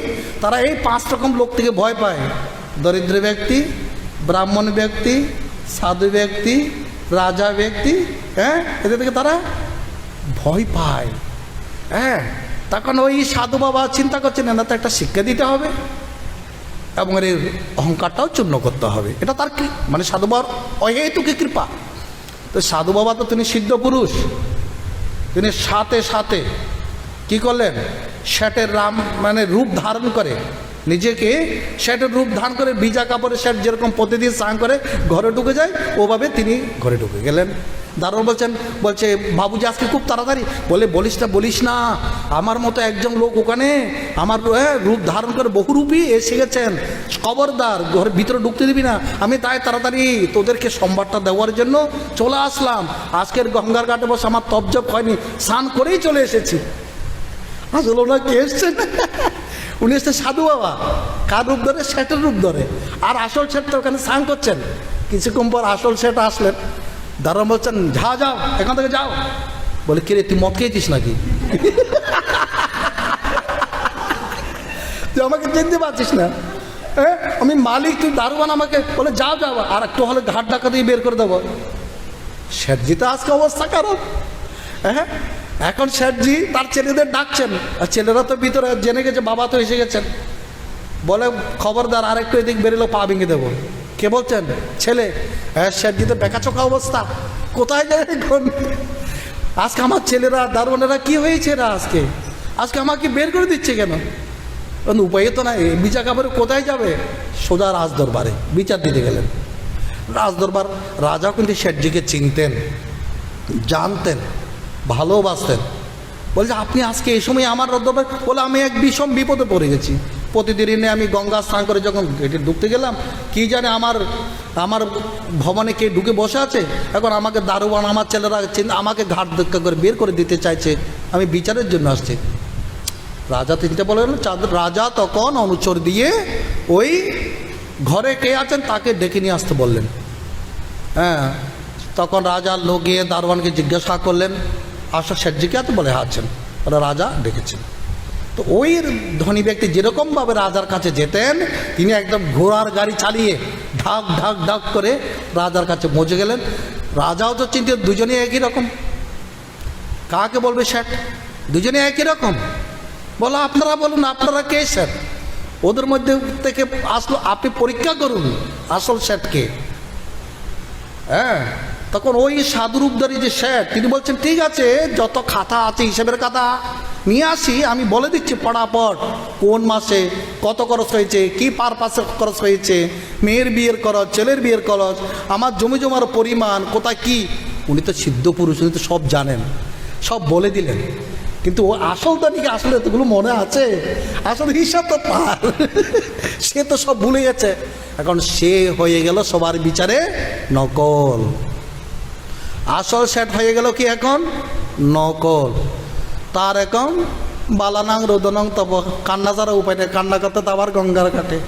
তারা এই 5 রকম লোক থেকে ভয় পায়। দরিদ্র ব্যক্তি, ব্রাহ্মণ ব্যক্তি, সাধু ব্যক্তি, রাজা ব্যক্তি, এদের থেকে তারা ভয় পায়। তখন ওই সাধু বাবা চিন্তা করছেন না, তো একটা শিক্ষা দিতে হবে এবং এর অহংকারটাও চূর্ণ করতে হবে। এটা তার মানে সাধু বাবার অহেতুকী কৃপা। তো সাধু বাবা তো তিনি সিদ্ধ পুরুষ। তিনি সাথে সাথে কি করলেন? শেঠের রাম মানে রূপ ধারণ করে, নিজেকে শেঠের রূপ ধারণ করে ভিজা কাপড়ে শেঠ যেরকম প্রতিদিন স্নান করে ঘরে ঢুকে যায়, ওভাবে তিনি ঘরে ঢুকে গেলেন। দারোয়ান বলছে বাবুজি আজকে খুব তাড়াতাড়ি। বলিস না, আমার মতো একজন লোক ওখানে আমার রূপ ধারণ করে বহুরূপী এসে গেছেন, খবরদার ঘরের ভিতরে ঢুকতে দিবি না। আমি তাই তাড়াতাড়ি তোদেরকে সম্বাদটা দেওয়ার জন্য চলে আসলাম। আজকের গঙ্গার ঘাটে বসে আমার তপজপ হয়নি, স্নান করেই চলে এসেছি। আসলে ওনার কে এসছেন? উনি এসছেন সাধু বাবা। কার রূপ ধরে? শেঠের রূপ ধরে। আর আসল শেঠ তো ওখানে স্নান করছেন। কিছুক্ষণ পর আসল শেঠ আসলেন। দারোয়ান বলছেন যাও এখান থেকে যাও। বলে কে রে, তুই মদ খেয়েছিস নাকি? তুই আমাকে চিনতে পারছিস না? আমি মালিক, তুই দারোয়ান। আমাকে বলে যাও আর একটু হলে ঘাট ডাকা দিয়ে বের করে দেবো। শেঠজি তো আজকে অবস্থা খারাপ। এখন শেঠজি তার ছেলেদের ডাকছেন, আর ছেলেরা তো ভিতরে জেনে গেছে বাবা তো এসে গেছেন। বলে খবরদার আর একটু এদিক বেরোলো পা ভেঙে দেবো। কে বলছেন? ছেলে। শেঠজি তো বেকাচোকা অবস্থা, কোথায় যায় এখন? আজকে আমার ছেলেরা দারোয়ানেরা কি হয়েছে? এরা আজকে আমাকে বের করে দিচ্ছে কেন? উপায় তো নাই, বিচার কাপড়ে কোথায় যাবে? সোজা রাজদরবারে বিচার দিতে গেলেন। রাজদরবার রাজাও কিন্তু শেঠজিকে চিনতেন, জানতেন, ভালোবাসতেন। বলছে আপনি আজকে এই সময় আমার দরবার? বলে আমি এক বিষম বিপদে পড়ে গেছি। প্রতিদিনে আমি গঙ্গা স্নান করে যখন গেটে ঢুকতে গেলাম, কি জানে আমার ভবনে কে ঢুকে বসে আছে। এখন আমাকে দারোয়ান, আমার ছেলেরা আমাকে ঘাট ধাক্কা করে বের করে দিতে চাইছে। আমি বিচারের জন্য আসছি। রাজা তিনটে বলে, রাজা তখন অনুচর দিয়ে ওই ঘরে কে আছেন তাকে ডেকে নিয়ে আসতে বললেন। হ্যাঁ, তখন রাজার লোক গিয়ে দারোয়ানকে জিজ্ঞাসা করলেন, আসো শেঠজিকে আছে? বলে আছেন। ওরা রাজা ডেকেছেন। তো ওই ধনী ব্যক্তি যেরকমভাবে রাজার কাছে যেতেন, তিনি একদম ঘোড়ার গাড়ি চালিয়ে ঢাক ঢাক ঢাক করে রাজার কাছে পৌঁছে গেলেন। রাজাও তো চিন্তিত, দুজনেই একই রকম। কাকে বলবে শেঠ? দুজনে একই রকম। বলো আপনারা বলুন, আপনারা কে শেঠ? ওদের মধ্যে থেকে আসলো, আপনি পরীক্ষা করুন আসল শেঠকে। হ্যাঁ, তখন ওই সাধুরূপধারী যে শেঠ, তিনি বলছেন ঠিক আছে, যত খাতা আছে হিসেবের খাতা নিয়ে আসি, আমি বলে দিচ্ছি পড়াপট কোন মাসে কত খরচ হয়েছে, কি পারপাসে খরচ হয়েছে, মেয়ের বিয়ের খরচ, ছেলের বিয়ের খরচ, আমার জমি জমার পরিমাণ কোথায় কি। উনি তো সিদ্ধ পুরুষ, উনি তো সব জানেন, সব বলে দিলেন। কিন্তু ও আসল তারিখে আসলে এতগুলো মনে আছে? আসলে হিসাব তো পার, সে তো সব ভুলে গেছে। এখন সে হয়ে গেল সবার বিচারে নকল। আসল সেট হয়ে গেল কি এখন? নকল। তার এখন বালানাং রোদনং তব, কান্না ছাড়া উপায় নেই, কান্না করতে তো আবার গঙ্গার কাটে।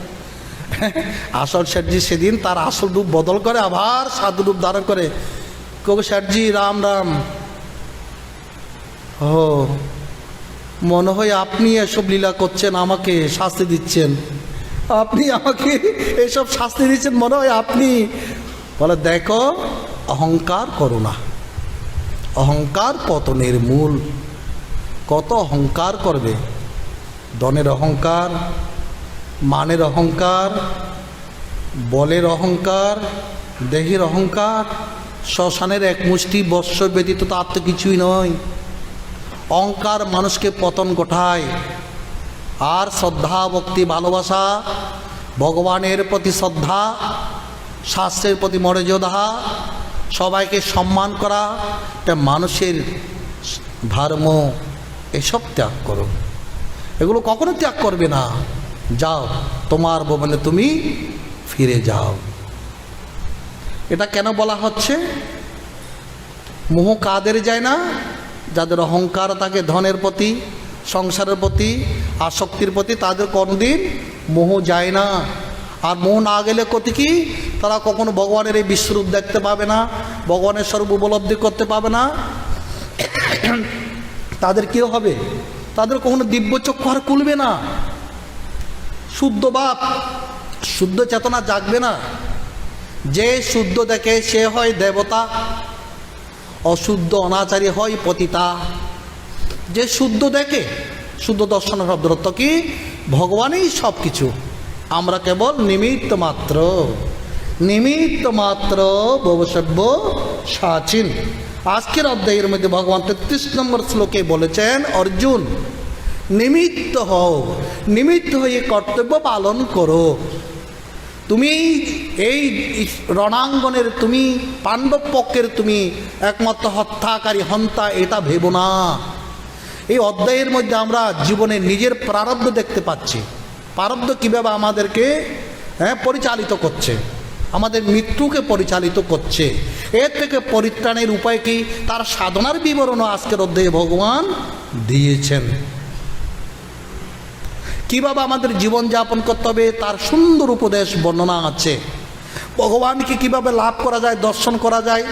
আসল শেঠজি সেদিন তার আসল রূপ বদল করে আবার সাধু রূপ ধারণ করে। কবি শেঠজি রাম রাম। ও মনে হয় আপনি এসব লীলা করছেন, আমাকে শাস্তি দিচ্ছেন, আপনি আমাকে এসব শাস্তি দিচ্ছেন, মনে হয় আপনি। বলে দেখো, অহংকার করো না, অহংকার পতনের মূল। কত অহংকার করবে? ধনের অহংকার, মানের অহংকার, বলের অহংকার, দেহের অহংকার। শ্মশানের এক মুষ্টি বৎস ব্যতীত তার তো কিছুই নয়। অহংকার মানুষকে পতন ঘটায়। আর শ্রদ্ধা, ভক্তি, ভালোবাসা, ভগবানের প্রতি শ্রদ্ধা, শাস্ত্রের প্রতি মর্যাদা, সবাইকে সম্মান করা, এটা মানুষের ধর্ম। এসব ত্যাগ করো, এগুলো কখনো ত্যাগ করবে না। যাও, তোমার ভবনে তুমি ফিরে যাও। এটা কেন বলা হচ্ছে? মোহ কাদের যায় না? যাদের অহংকার থাকে ধনের প্রতি, সংসারের প্রতি, আসক্তির প্রতি, তাদের কোনদিন মোহ যায় না। আর মোহ না গেলে ক্ষতি কি? তারা কখনো ভগবানের এই বিশ্বরূপ দেখতে পাবে না, ভগবানের স্বরূপ উপলব্ধি করতে পাবে না। তাদের কী হবে? তাদের কখনো দিব্য চক্ষু আর খুলবে না, শুদ্ধ ভাব, শুদ্ধ চেতনা জাগবে না। যে শুদ্ধ দেখে সে হয় দেবতা, অশুদ্ধ অনাচারী হয় পতিতা। যে শুদ্ধ দেখে, শুদ্ধ দর্শন শব্দের অর্থ কি? ভগবানই সব কিছু, আমরা কেবল নিমিত্ত মাত্র। নিমিত্ত মাত্র ভবসভ্য সাচিন। আজকের অধ্যায়ের মধ্যে ভগবান 33 নম্বর শ্লোকে বলেছেন, অর্জুন নিমিত্ত হও, নিমিত্ত হয়ে কর্তব্য পালন করো। তুমি এই রণাঙ্গনের, তুমি পাণ্ডব পক্ষের তুমি একমাত্র হত্যাকারী, হন্তা, এটা ভেবো না। এই অধ্যায়ের মধ্যে আমরা জীবনে নিজের প্রারব্ধ দেখতে পাচ্ছি। প্রারব্ধ কীভাবে আমাদেরকে পরিচালিত করছে, আমাদের মৃত্যুকে পরিচালিত করছে। এর থেকে পরিত্রাণের উপায় কি, তার সাধনার বিবরণও আজকের অধ্যায়ে ভগবান দিয়েছেন। কীভাবে আমাদের জীবনযাপন করতে হবে তার সুন্দর উপদেশ বর্ণনা আছে। ভগবানকে কিভাবে লাভ করা যায়, দর্শন করা যায়,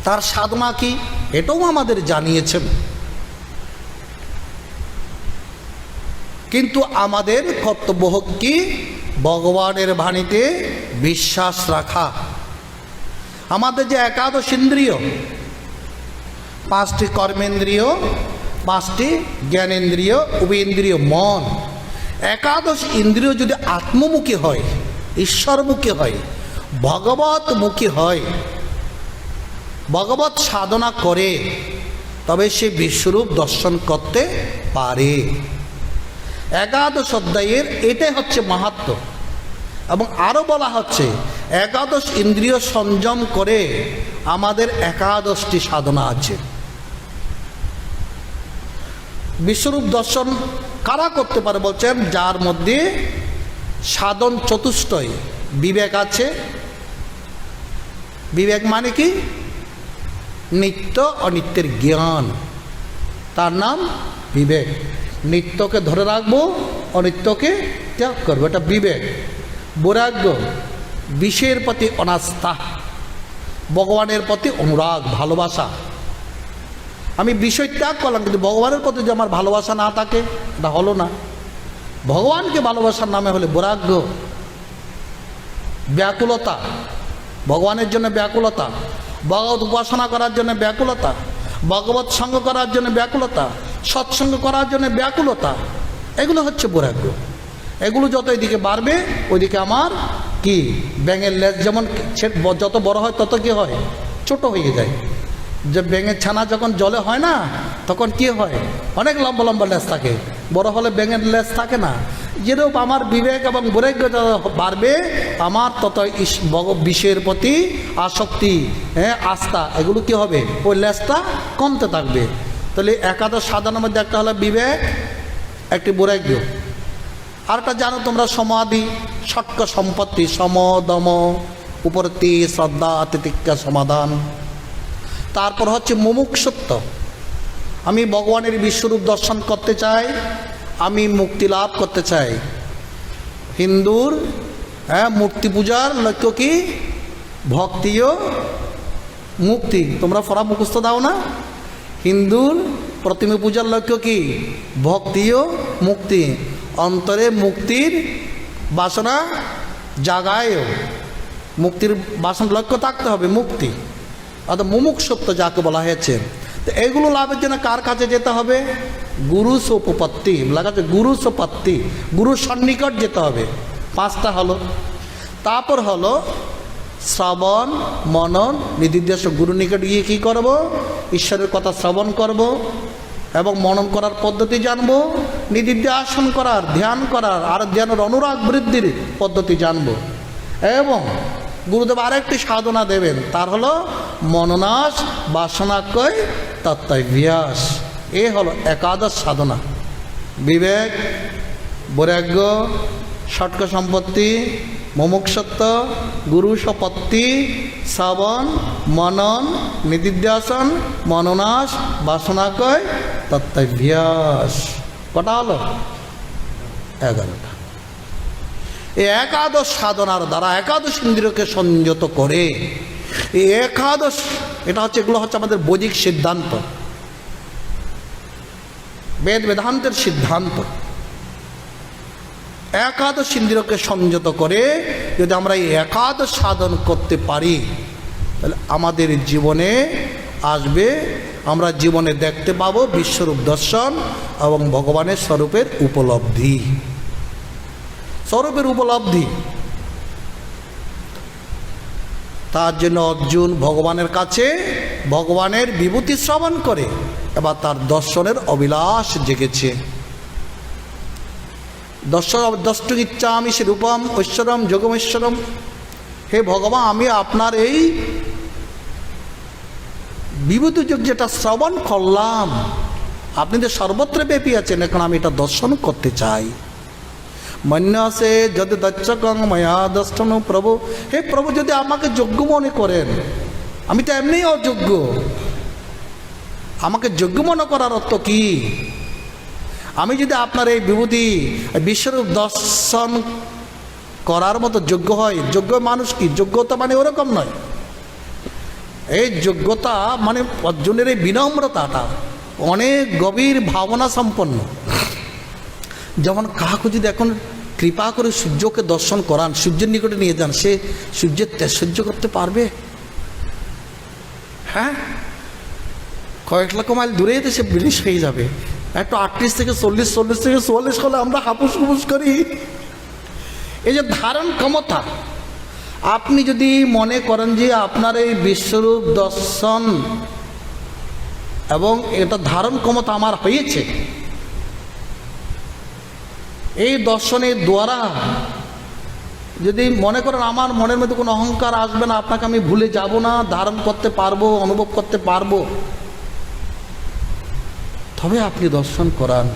তার সাধনা কি, এটাও আমাদের জানিয়েছেন। কিন্তু আমাদের কর্তব্য হোক কি, ভগবানের বাণীতে বিশ্বাস রাখা। আমাদের যে একাদশ ইন্দ্রিয়, 5টি কর্মেন্দ্রিয়, 5টি জ্ঞানেন্দ্রিয়, উপেন্দ্রিয়, মন, একাদশ ইন্দ্রিয় যদি আত্মমুখী হয়, ঈশ্বরমুখী হয়, ভগবতমুখী হয়, ভগবত সাধনা করে, তবে সে বিশ্বরূপ দর্শন করতে পারে। একাদশ অধ্যায়ের এটাই হচ্ছে মাহাত্ম্য। এবং আরও বলা হচ্ছে একাদশ ইন্দ্রিয় সংযম করে আমাদের একাদশটি সাধনা আছে। বিশ্বরূপ দর্শন কারা করতে পারে বলছেন? যার মধ্যে সাধন চতুষ্টয় বিবেক আছে। বিবেক মানে কি? নিত্য অনিত্যের জ্ঞান, তার নাম বিবেক। নিত্যকে ধরে রাখবো, অনিত্যকে ত্যাগ করবো, এটা বিবেক। বৈরাগ্য, বিষয়ের প্রতি অনাস্থা, ভগবানের প্রতি অনুরাগ, ভালোবাসা। আমি বিষয় ত্যাগ করলাম, কিন্তু ভগবানের প্রতি যে আমার ভালোবাসা না থাকে, এটা হলো না। ভগবানকে ভালোবাসার নামে হলে বৈরাগ্য। ব্যাকুলতা, ভগবানের জন্য ব্যাকুলতা, ভগবত উপাসনা করার জন্য ব্যাকুলতা, ভগবত সঙ্গ করার জন্য ব্যাকুলতা, সৎসঙ্গ করার জন্য ব্যাকুলতা, এগুলো হচ্ছে বৈরাগ্য। এগুলো যত এদিকে বাড়বে ওইদিকে আমার কি ব্যাঙের লেজ যেমন যত বড় হয় তত কি হয়? ছোট হয়ে যায়। যে ব্যাঙের ছানা যখন জলে হয় না, তখন কি হয়? অনেক লম্বা লম্বা লেজ থাকে, বড় হলে ব্যাঙের লেজ থাকে না। যেরূপ আমার বিবেক এবং বৈরাগ্য যত বাড়বে, আমার তত বিষয়ের প্রতি আসক্তি, আস্থা, এগুলো কি হবে? ওই লেজটা কমতে থাকবে। তাহলে একাদশ সাধনার মধ্যে একটা হলো বিবেক, একটি বৈরাগ্য। আরেকটা জানো তোমরা সমাধি, ষট্ক সম্পত্তি, সম দম উপরতি শ্রদ্ধা তিতিক্ষা সমাধান। তারপর হচ্ছে মুমুক্ষুত্ব, আমি ভগবানের বিশ্বরূপ দর্শন করতে চাই, আমি মুক্তি লাভ করতে চাই। হিন্দুর মূর্তি পূজার লক্ষ্য কি? ভক্তি ও মুক্তি। তোমরা ফরা মুখস্থ দাও না? হিন্দুর প্রতিমা পূজার লক্ষ্য কি? ভক্তি ও মুক্তি। অন্তরে মুক্তির বাসনা জাগায়ও, মুক্তির বাসনা লক্ষ্য থাকতে হবে, মুক্তি অর্থাৎ মুমুক্ষুত্ব যাকে বলা হয়েছে। তো এগুলো লাভের জন্য কার কাছে যেতে হবে? গুরু সোপপত্তি, লাগাচ্ছে গুরু সোপত্তি, গুরু সন্নিকট যেতে হবে। পাঁচটা হলো। তারপর হলো শ্রবণ মনন নিদিধ্যাস। গুরু নিকট গিয়ে কী করবো? ঈশ্বরের কথা শ্রবণ করব এবং মনন করার পদ্ধতি জানবো, নিদিধ্যাসন করার, ধ্যান করার আর ধ্যানের অনুরাগ বৃদ্ধির পদ্ধতি জানবো। এবং গুরুদেব আরেকটি সাধনা দেবেন, তার হলো মননাশ বাসনাক্ষয় তত্ত্বাভ্যাস। এ হলো একাদশ সাধনা। বিবেক, বৈরাগ্য, ষট্ক সম্পত্তি, মুমুক্ষুত্ব, গুরু সপত্তি, শ্রবণ মনন নিদিধ্যাসন, মননাশ বাসনাক্ষয় তত্ত্বাভ্যাস। কটা হলো? 11টা। এই একাদশ সাধনার দ্বারা একাদশ ইন্দ্রিয়কে সংযত করে, এই একাদশ, এটা হচ্ছে, এগুলো হচ্ছে আমাদের বৈদিক সিদ্ধান্ত, বেদ বেদান্তের সিদ্ধান্ত। একাদশ ইন্দ্রিয়কে সংযত করে যদি আমরা এই একাদশ সাধন করতে পারি, তাহলে আমাদের জীবনে আসবে, আমরা জীবনে দেখতে পাবো বিশ্বরূপ দর্শন এবং ভগবানের স্বরূপের উপলব্ধি। স্বরূপের উপলব্ধি, তার জন্য অর্জুন ভগবানের কাছে ভগবানের বিভূতি শ্রবণ করে এবার তার দর্শনের অভিলাষ জেগেছে। দর্শন ইচ্ছামি সে রূপম ঐশ্বরম যোগমেশ্বরম। হে ভগবান, আমি আপনার এই বিভূতি যোগ যেটা শ্রবণ করলাম, আপনি তো সর্বত্র ব্যাপী আছেন, এখন আমি এটা দর্শন করতে চাই। মন্যসে যদি দর্শকং ময়া দর্শন প্রভু। হে প্রভু, যদি আমাকে যোগ্য মনে করেন, আমি তো এমনি অযোগ্য, আমাকে যোগ্য মনে করার অর্থ কি? আমি যদি আপনার এই বিভূতি বিশ্বরূপ দর্শন করার মতো যোগ্য হয়, যোগ্য মানুষ কি? যোগ্যতা মানে ওরকম নয়। এই যোগ্যতা মানে অর্জুনের এই বিনম্রতাটা অনেক গভীর ভাবনা সম্পন্ন। যেমন কাহাকে যদি এখন কৃপা করে সূর্যকে দর্শন করান, সূর্যের নিকটে নিয়ে যান, সে সূর্যের তেজ সহ্য করতে পারবে? হ্যাঁ, কয়েক লক্ষ মাইল দূরে যেতে সে বিলিশ হয়ে যাবে। একটু 38 থেকে 40, 40 থেকে 44 হলে আমরা হাপুস হুপুস করি। এই যে ধারণ ক্ষমতা, আপনি যদি মনে করেন যে আপনার এই বিশ্বরূপ দর্শন এবং এটা ধারণ ক্ষমতা আমার হয়েছে, এই দর্শনের দ্বারা যদি মনে করেন আমার মনের মধ্যে কোনো অহংকার আসবে না, আপনাকে আমি ভুলে যাব না, ধারণ করতে পারবো, অনুভব করতে পারবো, তবে আপনি দর্শন করান।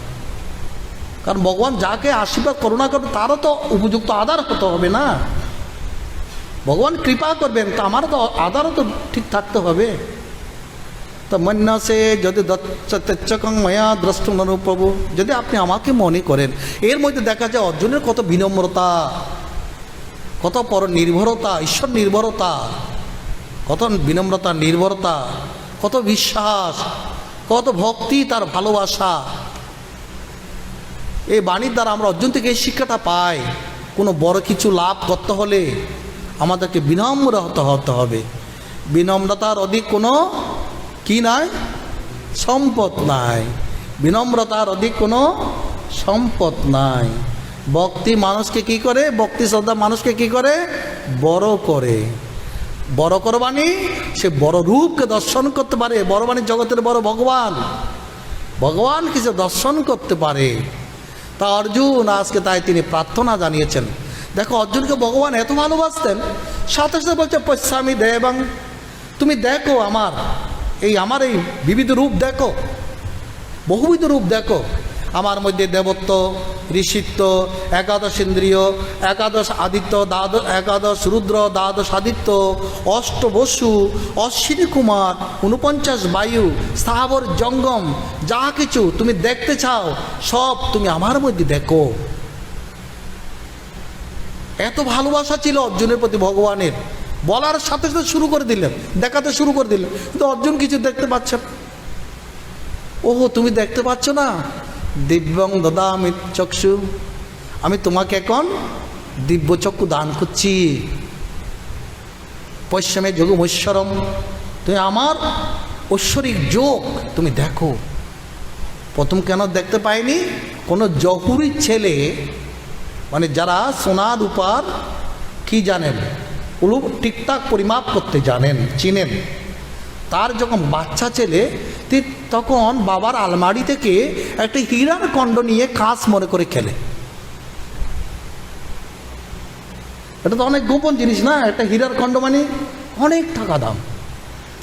কারণ ভগবান যাকে আশীর্বাদ করুণা করবে তারও তো উপযুক্ত আধার হতে হবে না। ভগবান কৃপা করবেন তো আমারও তো আধারও তো ঠিক থাকতে হবে। তো মন্যাসে যদি দচ্চকং মায়া দ্রষ্টুম নরু প্রভু, যদি আপনি আমাকে মনে করেন, এর মধ্যে দেখা যায় অর্জুনের কত বিনম্রতা, কত পর নির্ভরতা, ঈশ্বর নির্ভরতা, কত বিনম্রতা, নির্ভরতা, কত বিশ্বাস, কত ভক্তি, তার ভালোবাসা। এই বাণীর দ্বারা আমরা অর্জুন থেকে এই শিক্ষাটা পাই, কোনো বড় কিছু লাভ করতে হলে আমাদেরকে বিনম্র হতে হবে। বিনম্রতার অধিক কোনো কি নাই, সম্পদ নাই। বিনম্রতার অধিক কোনো সম্পদ নাই। ভক্তি মানুষকে কি করে, ভক্তি শ্রদ্ধা মানুষকে কি করে, বড় করে। বড় করবানি সে বড় রূপকে দর্শন করতে পারে। বড় বাণী জগতের বড় ভগবান, ভগবান কিছু দর্শন করতে পারে। তা অর্জুন আজকে তাই তিনি প্রার্থনা জানিয়েছেন। দেখো অর্জুনকে ভগবান এত ভালোবাসতেন, সাথে সাথে বলছে পশ্যামি দেবং, তুমি দেখো আমার এই বিবিধ রূপ দেখো, বহুবিধ রূপ দেখো। আমার মধ্যে দেবত্ব, ঋষিত্ব, একাদশ ইন্দ্রিয়, একাদশ আদিত্য, একাদশ রুদ্র, দ্বাদশ আদিত্য, অষ্ট বসু, অশ্বিনী কুমার, 49 বায়ু, স্থাবর জঙ্গম, যা কিছু তুমি দেখতে চাও সব তুমি আমার মধ্যে দেখো। এত ভালোবাসা ছিল অর্জুনের প্রতি ভগবানের, বলার সাথে সাথে শুরু করে দিলেন, দেখাতে শুরু করে দিলেন। কিন্তু অর্জুন কিছু দেখতে পাচ্ছেন। ওহো, তুমি দেখতে পাচ্ছ না? দিব্যং দদামি চক্ষু, আমি তোমাকে এখন দিব্য চক্ষু দান করছি। পশ্চিমে যোগমৈশ্বরম, তুমি আমার ঐশ্বরিক যোগ তুমি দেখো। প্রথম কেন দেখতে পাইনি? কোনো জহুরির ছেলে, মানে যারা সোনা রূপার কি জানেন, ওগুলো ঠিকঠাক পরিমাপ করতে জানেন, চিনেন, তার যখন বাচ্চা ছেলে তখন বাবার আলমারি থেকে একটা হীরার খণ্ড নিয়ে কাঁচ মনে করে খেলে। এটা তো অনেক গোপন জিনিস না, একটা হীরার খণ্ড মানে অনেক টাকা দাম,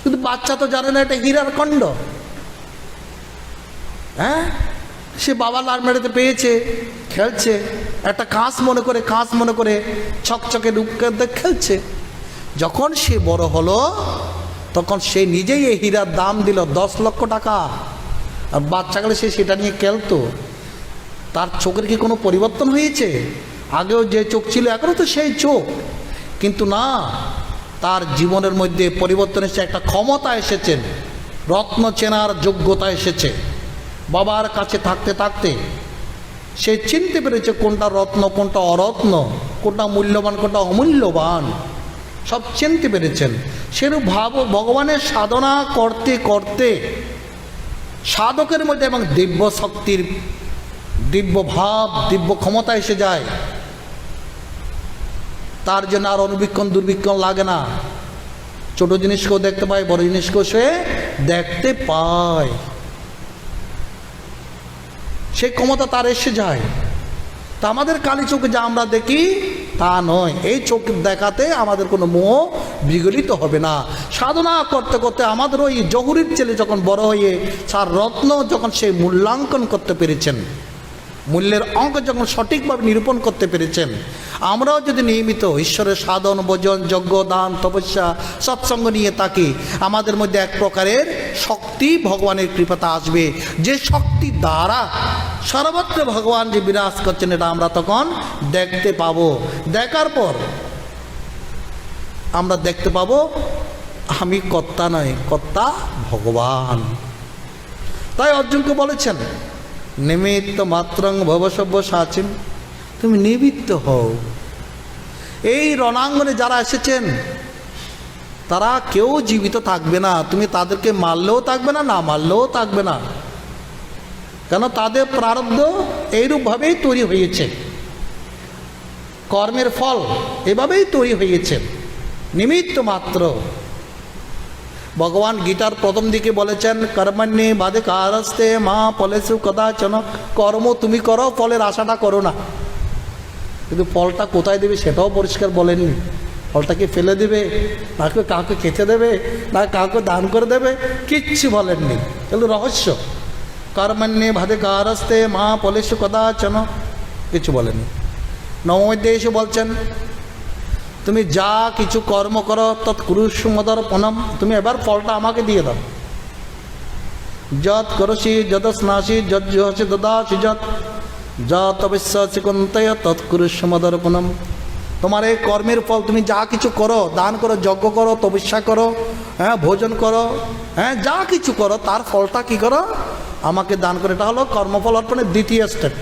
কিন্তু বাচ্চা তো জানে না এটা হীরার খণ্ড। হ্যাঁ, সে বাবার আলমারিতে পেয়েছে, খেলছে, একটা কাঁচ মনে করে ছকছকে রূপকে খেলছে। যখন সে বড় হলো তখন সে নিজেই এই হীরার দাম দিল 10 লক্ষ টাকা। আর বাচ্চাকালে সে সেটা নিয়ে খেলতো। তার চোখের কি কোনো পরিবর্তন হয়েছে? আগেও যে চোখ ছিল এখনও তো সেই চোখ, কিন্তু না, তার জীবনের মধ্যে পরিবর্তন এসেছে, একটা ক্ষমতা এসেছেন, রত্ন চেনার যোগ্যতা এসেছে। বাবার কাছে থাকতে থাকতে সে চিনতে পেরেছে কোনটা রত্ন, কোনটা অরত্ন, কোনটা মূল্যবান, কোনটা অমূল্যবান, সব চিনতে পেরেছেন। সেরূপ ভগবানের সাধনা করতে করতে সাধকের মধ্যে এবং দিব্য শক্তির দিব্য ভাব, দিব্য ক্ষমতা এসে যায়। তার জন্য আর অনুবীক্ষণ দুর্বীক্ষণ লাগে না। ছোট জিনিসকেও দেখতে পায়, বড় জিনিসকেও সে দেখতে পায়, সেই ক্ষমতা তার এসে যায়। তা আমাদের কালী চোখে যা আমরা দেখি তা নয়। এই চোখ দেখাতে আমাদের কোনো মোহ বিগলিত হবে না। সাধনা করতে করতে আমাদের ওই জহুরির ছেলে যখন বড় হয়ে তার রত্ন যখন সে মূল্যাঙ্কন করতে পেরেছেন, মূল্যের অঙ্ক যখন সঠিকভাবে নিরূপণ করতে পেরেছেন, আমরাও যদি নিয়মিত ঈশ্বরের সাধন, ভজন, যজ্ঞ, দান, তপস্যা, সৎসঙ্গ নিয়ে থাকি, আমাদের মধ্যে এক প্রকারের শক্তি, ভগবানের কৃপাতা আসবে, যে শক্তি দ্বারা সর্বত্র ভগবান যে বিরাজ করছেন এটা আমরা তখন দেখতে পাবো। দেখার পর আমরা দেখতে পাবো আমি কর্তা নয়, কর্তা ভগবান। তাই অর্জুনকে বলেছেন নিমিত্ত মাত্রং ভবসব্য সাচিন, তুমি নিমিত্ত হও। এই রণাঙ্গনে যারা এসেছেন তারা কেউ জীবিত থাকবে না, তুমি তাদেরকে মারলেও থাকবে না, না মারলেও থাকবে না, কেন তাদের প্রারব্ধ এইরূপভাবেই তৈরি হয়েছে, কর্মের ফল এভাবেই তৈরি হয়েছে। নিমিত্ত মাত্র ভগবান গীতার প্রথম দিকে বলেছেন কর্মণ্যে বাধিকারস্তে মা ফলেষু কদাচন, কর্ম তুমি করো, ফলের আশাটা করো না। কিন্তু ফলটা কোথায় দেবে সেটাও পরিষ্কার বলেননি। ফলটা কি ফেলে দেবে, না কাউকে খেতে দেবে, না কাউকে দান করে দেবে, কিচ্ছু বলেননি। এগুলো রহস্য। কর্মণ্যে বাধিকারস্তে মা ফলেষু কদাচন, কিছু বলেননি। নবমধ্যে এসে বলছেন তুমি যা কিছু কর্ম করো তৎকুরুষু মদর্পণম, তুমি এবার ফলটা আমাকে দিয়ে দাও। যৎ করসি যত স্নাসি যজ্জসি দদাসি যৎ যত বিশ্বাসী কুন্তয় তৎকুরুষু মদর্পণম। তোমার এই কর্মের ফল, তুমি যা কিছু করো, দান করো, যজ্ঞ করো, তপস্যা করো, হ্যাঁ ভোজন করো, হ্যাঁ যা কিছু করো, তার ফলটা কি করো, আমাকে দান করে। এটা হলো কর্মফল অর্পণের দ্বিতীয় স্টেপ।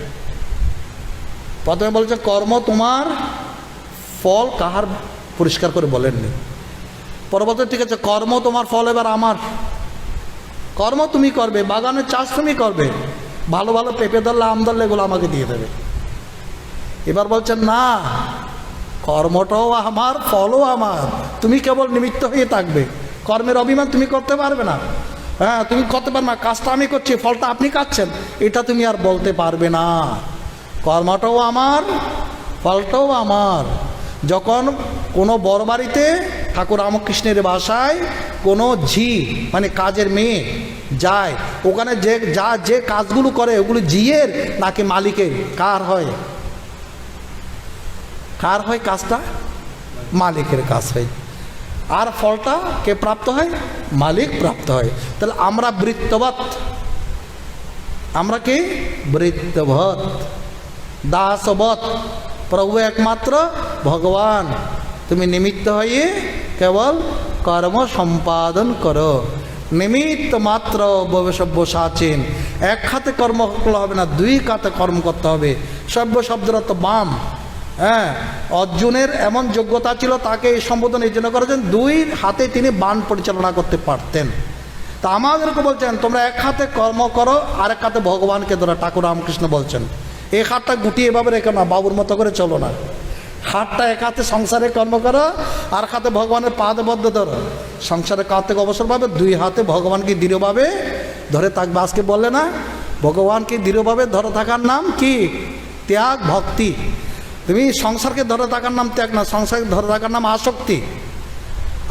প্রথমে বলছে কর্ম তোমার, ফল কাহার, পরিষ্কার করে বলেননি। পরবর্তী ঠিক আছে, কর্ম তোমার, ফল এবার আমার। কর্ম তুমি করবে, বাগানের চাষ তুমি করবে, ভালো ভালো পেঁপে ধরলে, আম ধরলে এগুলো আমাকে দিয়ে দেবে। এবার বলছেন না, কর্মটাও আমার, ফলও আমার, তুমি কেবল নিমিত্ত হয়ে থাকবে। কর্মের অভিমান তুমি করতে পারবে না। হ্যাঁ তুমি করতে পারবে না, কাজটা আমি করছি, ফলটা আপনি খাচ্ছেন, এটা তুমি আর বলতে পারবে না। কর্মটাও আমার, ফলটাও আমার। যখন কোনো বড় বাড়িতে ঠাকুর রামকৃষ্ণের ভাষায় কোনো ঝি মানে কাজের মেয়ে যায়, ওখানে যে কাজগুলো করে ওগুলো ঝিয়ের নাকি মালিকের, কার হয়? কার হয় কাজটা? মালিকের কাজ হয়। আর ফলটা কে প্রাপ্ত হয়? মালিক প্রাপ্ত হয়। তাহলে আমরা বৃত্তবৎ, আমরা কি বৃত্তবৎ, দাসবৎ, প্রভু একমাত্র ভগবান। তুমি নিমিত্ত হয়ে কেবল কর্ম সম্পাদন করো। নিমিত্ত মাত্র সব্যসাচীন। এক হাতে কর্ম করলে হবে না, দুই হাতে কর্ম করতে হবে। সভ্য শব্দের অর্থ বাম। হ্যাঁ, অর্জুনের এমন যোগ্যতা ছিল, তাকে এই সম্বোধন এই জন্য করেছেন, দুই হাতে তিনি বাণ পরিচালনা করতে পারতেন। তা আমাদেরকে বলছেন তোমরা এক হাতে কর্ম করো, আরেক হাতে ভগবানকে ধরো। ঠাকুর রামকৃষ্ণ বলছেন এই হাতটা গুটিয়ে এভাবে রেখো না, বাবুর মতো করে চলো না। হাতটা এক হাতে সংসারে কর্ম করো, আর হাতে ভগবানের পাদবদ্ধ ধরো। সংসারের কাজ থেকে অবসর পাবে, দুই হাতে ভগবানকে দৃঢ়ভাবে ধরে থাকবে। আজকে বললে না, ভগবানকে দৃঢ়ভাবে ধরে থাকার নাম কি? ত্যাগ, ভক্তি। তুমি সংসারকে ধরে থাকার নাম ত্যাগ না, সংসারকে ধরে থাকার নাম আসক্তি।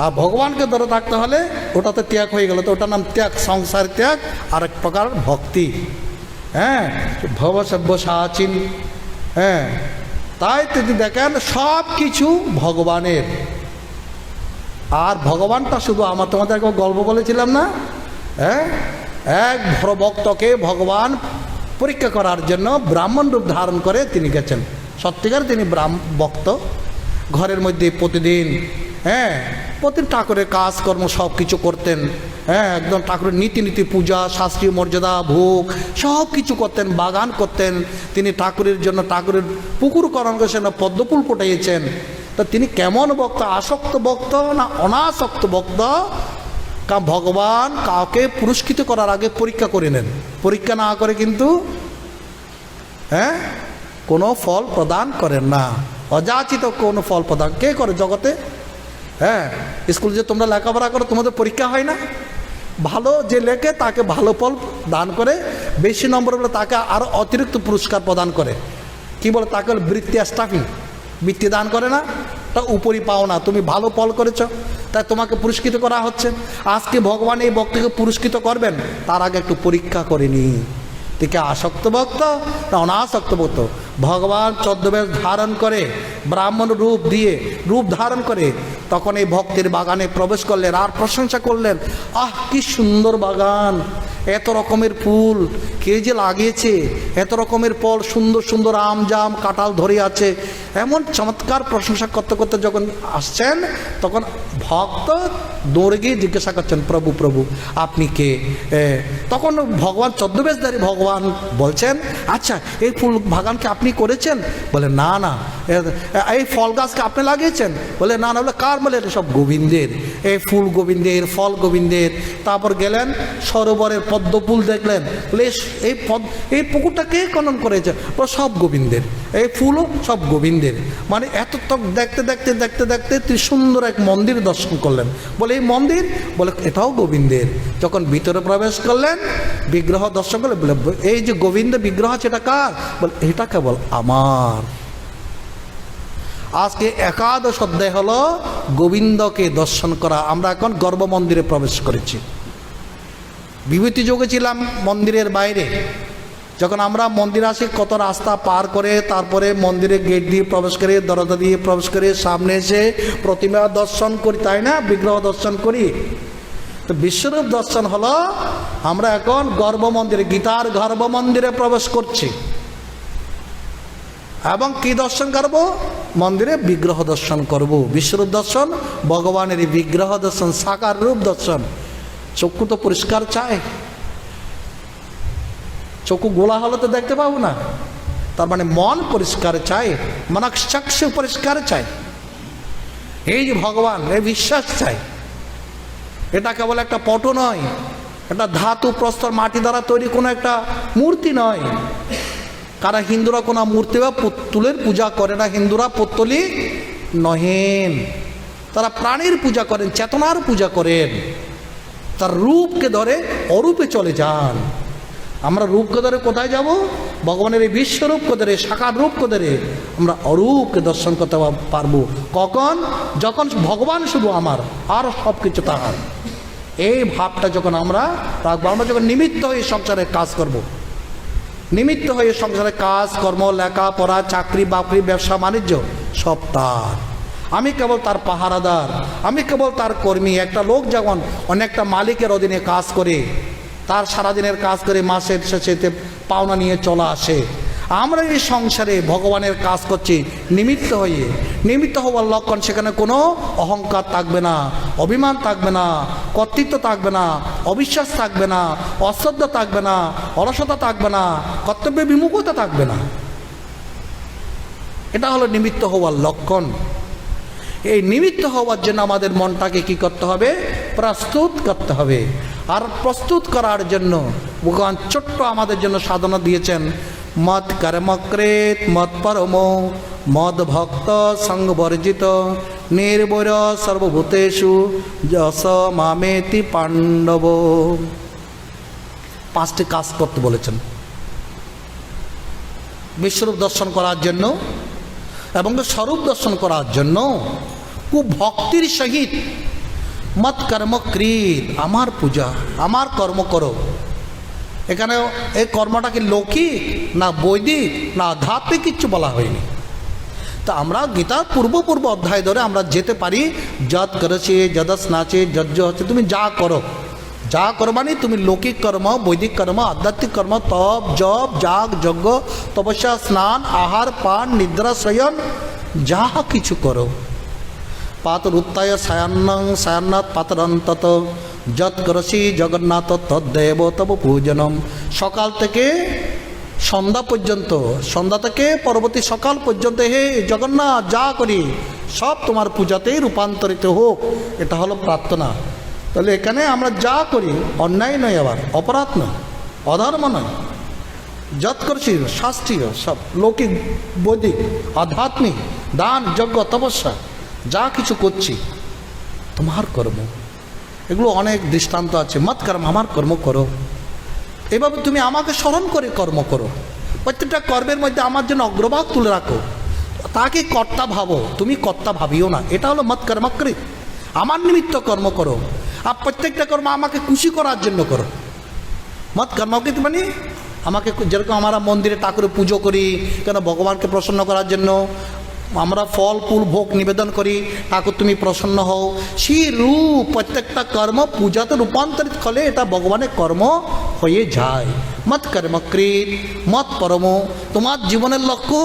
আর ভগবানকে ধরে থাকতে হলে ওটাতে ত্যাগ হয়ে গেল, তো ওটার নাম ত্যাগ, সংসার ত্যাগ, আর এক প্রকার ভক্তি। হ্যাঁ, ভব সব্যসাচীন। হ্যাঁ, তাই তিনি দেখেন সব কিছু ভগবানের। আর ভগবানটা শুধু আমার, তোমাদের একবার গল্প বলেছিলাম না, হ্যাঁ, এক ভক্তকে ভগবান পরীক্ষা করার জন্য ব্রাহ্মণ রূপ ধারণ করে তিনি গেছেন। সত্যিকার তিনি ভক্ত, ঘরের মধ্যে প্রতিদিন, হ্যাঁ, প্রতিদিন ঠাকুরের কাজকর্ম সব কিছু করতেন। হ্যাঁ, একদম ঠাকুরের নীতি পূজা, শাস্ত্রীয় মর্যাদা, ভোগ সব কিছু করতেন, বাগান করতেন। তিনি ঠাকুরের জন্য ঠাকুরের পুকুর করণ করেছেন, পদ্মফুল ফুটাইয়েছেন। তা তিনি কেমন ভক্ত? আসক্ত ভক্ত না অনাসক্ত ভক্ত? ভগবান কাউকে পুরস্কৃত করার আগে পরীক্ষা করে নেন। পরীক্ষা না করে কিন্তু হ্যাঁ কোনো ফল প্রদান করেন না। অযাচিত কোনো ফল প্রদান কে করে জগতে? হ্যাঁ, স্কুলে যে তোমরা লেখাপড়া করো, তোমাদের পরীক্ষা হয় না? ভালো যে লেখে তাকে ভালো ফল দান করে, বেশি নম্বর বলে তাকে আরও অতিরিক্ত পুরস্কার প্রদান করে। কি বলে? তাকে বলে বৃত্তি, স্টাফিং। বৃত্তি দান করে না, তা উপরি পাও না, তুমি ভালো ফল করেছ তাই তোমাকে পুরস্কৃত করা হচ্ছে। আজকে ভগবান এই ভক্তকে পুরস্কৃত করবেন, তার আগে একটু পরীক্ষা করে নি, থেকে আসক্ত ভক্ত না অনাসক্ত ভক্ত। ভগবান 14 বেশ ধারণ করে, ব্রাহ্মণ রূপ ধারণ করে তখন এই ভক্তের বাগানে প্রবেশ করলেন আর প্রশংসা করলেন, আহ কি সুন্দর বাগান, এত রকমের ফুল কে যে লাগিয়েছে, এত রকমের ফল, সুন্দর সুন্দর আম জাম কাঁঠাল ধরে আছে। এমন চমৎকার প্রশংসা করতে করতে যখন আসছেন, তখন ভক্ত দৌড়ে গিয়ে জিজ্ঞাসা করছেন, প্রভু প্রভু আপনি কে? তখন ভগবান 14 বেশধারী ভগবান বলছেন, আচ্ছা এই ফুল বাগানকে আপনি করেছেন? বলে না না। এই ফল গাছকে আপনি লাগিয়েছেন? বলে না না। বলে কার? বলে সব গোবিন্দের, এই ফুল গোবিন্দের, ফল গোবিন্দের। তারপর গেলেন সরোবরের পদ্মফুল দেখলেন, এই পুকুরটা কে খনন করেছে? সব গোবিন্দের, এই ফুলও সব গোবিন্দের। মানে এত তক দেখতে দেখতে দেখতে দেখতে তিনি সুন্দর এক মন্দির দর্শন করলেন। বলে এই মন্দির? বলে এটাও গোবিন্দের। যখন ভিতরে প্রবেশ করলেন, বিগ্রহ দর্শন করলেন, বলে এই যে গোবিন্দ বিগ্রহ আছে এটা কার? বলে এটা কেবল আমার। আজকে একাদশ অধ্যায় হলো গোবিন্দকে দর্শন করা। আমরা এখন গর্ভ মন্দিরে প্রবেশ করেছি। বিভূতি যোগে ছিলাম মন্দিরের বাইরে। যখন আমরা মন্দিরে আসি, কত রাস্তা পার করে তারপরে মন্দিরে গেট দিয়ে প্রবেশ করে, দরজা দিয়ে প্রবেশ করে সামনে এসে প্রতিমা দর্শন করি, তাই না? বিগ্রহ দর্শন করি। তো বিশ্বরূপ দর্শন হলো আমরা এখন গর্ভ মন্দিরে, গীতার গর্ভ মন্দিরে প্রবেশ করছি। এবং কি দর্শন করব? মন্দিরে বিগ্রহ দর্শন করব। বিশ্বরূপ দর্শন, ভগবানের বিগ্রহ দর্শন, সাকার রূপ দর্শন। চক্ষু তো পরিষ্কার চায়, চক্ষু গোলা হলে তো দেখতে পাবো না। তার মানে মন পরিষ্কার চাই, মনশ্চক্ষু পরিষ্কার চাই। এই যে ভগবান, এই বিশ্বাস চাই। এটা কেবল একটা পট নয়, এটা ধাতু প্রস্তর মাটি দ্বারা তৈরি কোনো একটা মূর্তি নয়। কারা হিন্দুরা কোনো মূর্তি বা পুতুলের পূজা করে না। হিন্দুরা পৌত্তলিক নহেন, তারা প্রাণীর পূজা করেন, চেতনার পূজা করেন। তার রূপকে ধরে অরূপে চলে যান। আমরা রূপকে ধরে কোথায় যাব? ভগবানের এই বিশ্বরূপকে ধরে, সাকার রূপকে ধরে আমরা অরূপকে দর্শন করতে পারবো। কখন? যখন ভগবান শুধু আমার, আর সব কিছু তাহার। এই ভাবটা যখন আমরা রাখবো, আমরা যখন নিমিত্ত হয়ে সংসারে কাজ করব, নিমিত্ত হয়ে সংসারে কাজ কর্ম, লেখাপড়া, চাকরি বাকরি, ব্যবসা বাণিজ্য সব তার। আমি কেবল তার পাহারাদার, আমি কেবল তার কর্মী। একটা লোক যখন অনেকটা মালিকের অধীনে কাজ করে, তার সারাদিনের কাজ করে মাসের শেষেতে পাওনা নিয়ে চলে আসে। আমরা এই সংসারে ভগবানের কাজ করছি নিমিত্ত হয়ে। নিমিত্ত হওয়ার লক্ষণ সেখানে কোনো অহংকার থাকবে না, অভিমান থাকবে না, কর্তৃত্ব থাকবে না, অবিশ্বাস থাকবে না, অশ্রদ্ধা থাকবে না, অলসতা থাকবে না, কর্তব্য বিমুখতা থাকবে না। এটা হলো নিমিত্ত হওয়ার লক্ষণ। এই নিমিত্ত হওয়ার জন্য আমাদের মনটাকে কি করতে হবে? প্রস্তুত করতে হবে। আর প্রস্তুত করার জন্য ভগবান ছোট্ট আমাদের জন্য সাধনা দিয়েছেন। মত কর্মকৃত মত পরম মদ ভক্ত সঙ্গবর্জিত নির্বৈর সর্বভূতেষু যশ মামেতি পাণ্ডব। 5টি কাজ করতে বলেছেন বিশ্বরূপ দর্শন করার জন্য এবং স্বরূপ দর্শন করার জন্য। খুব ভক্তির সহিত মত কর্মকৃত, আমার পূজা, আমার কর্ম করো। এখানে এই কর্মটা কি লৌকিক না বৈদিক না আধ্যাত্মিক কিচ্ছু বলা হয়নি। তা আমরা গীতার পূর্ব অধ্যায় ধরে আমরা যেতে পারি। যত করেছে যদস নাচে যজ্ঞ হচ্ছে, তুমি যা করো, যা করো মানে তুমি লৌকিক কর্ম, বৈদিক কর্ম, আধ্যাত্মিক কর্ম, তপ জপ যাগ যজ্ঞ তপস্যা স্নান আহার পান নিদ্রা শয়ন যা কিছু করো। পাতর উত্তায় সায়ান্নাথ পাতরন্তত যত করসি জগন্নাথ তদ্দেব তব পূজনম। সকাল থেকে সন্ধ্যা পর্যন্ত, সন্ধ্যা থেকে পরবর্তী সকাল পর্যন্ত হে জগন্নাথ যা করি সব তোমার পূজাতেই রূপান্তরিত হোক। এটা হলো প্রার্থনা। তাহলে এখানে আমরা যা করি অন্যায় নয়, আবার অপরাধ নয়, অধর্ম নয়। যত করছি শাস্ত্রীয় সব, লৌকিক বৈদিক আধ্যাত্মিক, দান যজ্ঞ তপস্যা যা কিছু করছি তোমার কর্ম। এগুলো অনেক দৃষ্টান্ত আছে। মত কর্ম, আমার কর্ম করো। এভাবে তুমি আমাকে স্মরণ করে কর্ম করো। প্রত্যেকটা কর্মের মধ্যে আমার জন্য অগ্রভাগ তুলে রাখো। তাকে কর্তা ভাবো, তুমি কর্তা ভাবিও না। এটা হলো মত কর্মকৃত, আমার নিমিত্ত কর্ম করো। আর প্রত্যেকটা কর্ম আমাকে খুশি করার জন্য করো। মত কর্মকৃত মানে আমাকে, যেরকম আমরা মন্দিরে ঠাকুরের পুজো করি কেন? ভগবানকে প্রসন্ন করার জন্য। আমরা ফল ফুল ভোগ নিবেদন করি, ঠাকুর তুমি প্রসন্ন হও। সেই রূপ প্রত্যেকটা কর্ম পূজাতে রূপান্তরিত হলে এটা ভগবানের কর্ম হয়ে যায়। মত কর্মকৃত মত পরম। তোমার জীবনের লক্ষ্য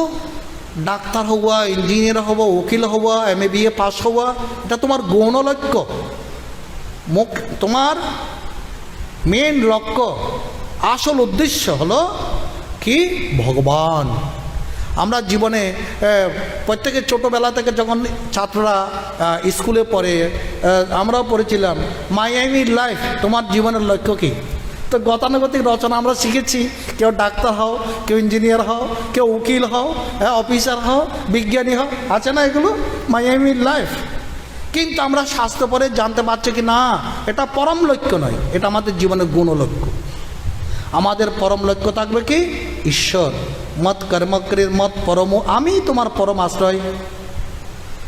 ডাক্তার হওয়া, ইঞ্জিনিয়ার হওয়া, উকিল হওয়া, MA পাস হওয়া, এটা তোমার গৌণ লক্ষ্য। তোমার মেন লক্ষ্য, আসল উদ্দেশ্য হলো কি? ভগবান। আমরা জীবনে প্রত্যেকের ছোটোবেলা থেকে যখন ছাত্ররা স্কুলে পড়ে, আমরাও পড়েছিলাম মাই এম ইন লাইফ, তোমার জীবনের লক্ষ্য কী? তো গতানুগতিক রচনা আমরা শিখেছি, কেউ ডাক্তার হও, কেউ ইঞ্জিনিয়ার হও, কেউ উকিল হও, হ্যাঁ অফিসার হও, বিজ্ঞানী হও, আছে না এগুলো মাই এম ইন লাইফ। কিন্তু আমরা শাস্ত্র পড়ে জানতে পারছি কি না এটা পরম লক্ষ্য নয়, এটা আমাদের জীবনের গুণ লক্ষ্য। আমাদের পরম লক্ষ্য থাকবে কি ঈশ্বর। মত কর্মকৃত মত পরম, আমি তোমার পরম আশ্রয়।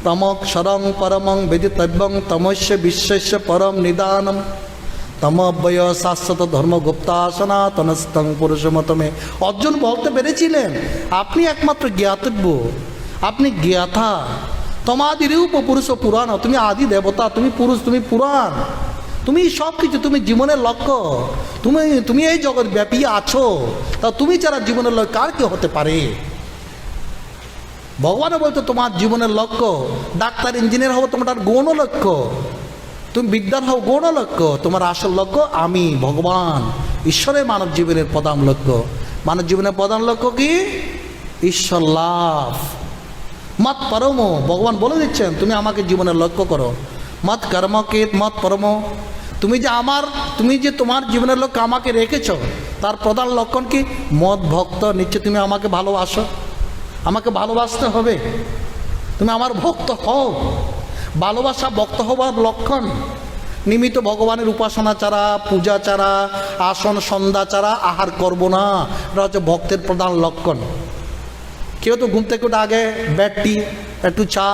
তমক শরং পরমং বেদিতব্যং তমস্য বিশ্বস্য পরম নিদানম তমব্যয় শাশ্বত ধর্মগুপ্তা সনাতনস্তং পুরুষমতমে। অর্জুন বলতে পেরেছিলেন আপনি একমাত্র জ্ঞাতব্য, আপনি জ্ঞাতা। তোমাদিরূপ পুরুষ পুরাণ, তুমি আদি দেবতা, তুমি পুরুষ, তুমি পুরাণ, তুমি সব কিছু, তুমি জীবনের লক্ষ্য, তুমি এই জগৎ ব্যাপী আছো। তা তুমি যারা জীবনের লক্ষ্য কার কি হতে পারে? ভগবানও বলতো তোমার জীবনের লক্ষ্য ডাক্তার ইঞ্জিনিয়ার হবো, তোমার গৌণ লক্ষ্য। তুমি বিদ্যান হও, গৌণ লক্ষ্য। তোমার আসল লক্ষ্য আমি ভগবান, ঈশ্বরের মানব জীবনের প্রধান লক্ষ্য। মানব জীবনের প্রধান লক্ষ্য কি? ঈশ্বর লাভ। মত পরম, ভগবান বলে দিচ্ছেন তুমি আমাকে জীবনের লক্ষ্য করো। মত কর্মকে মত পরম, তুমি যে তোমার জীবনের লক্ষ্য আমাকে রেখেছ, তার প্রধান লক্ষণ কি? মত ভক্ত। নিশ্চয় তুমি আমাকে ভালোবাসো, আমাকে ভালোবাসতে হবে, তুমি আমার ভক্ত হও। ভালোবাসা ভক্ত হবার লক্ষণ। নিমিত্ত ভগবানের উপাসনা ছাড়া, পূজা ছাড়া, আসন সন্ধ্যা ছাড়া আহার করব না, এটা হচ্ছে ভক্তের প্রধান লক্ষণ। কেউ তো ঘুম থেকে উঠে আগে ব্যাটটি একটু চা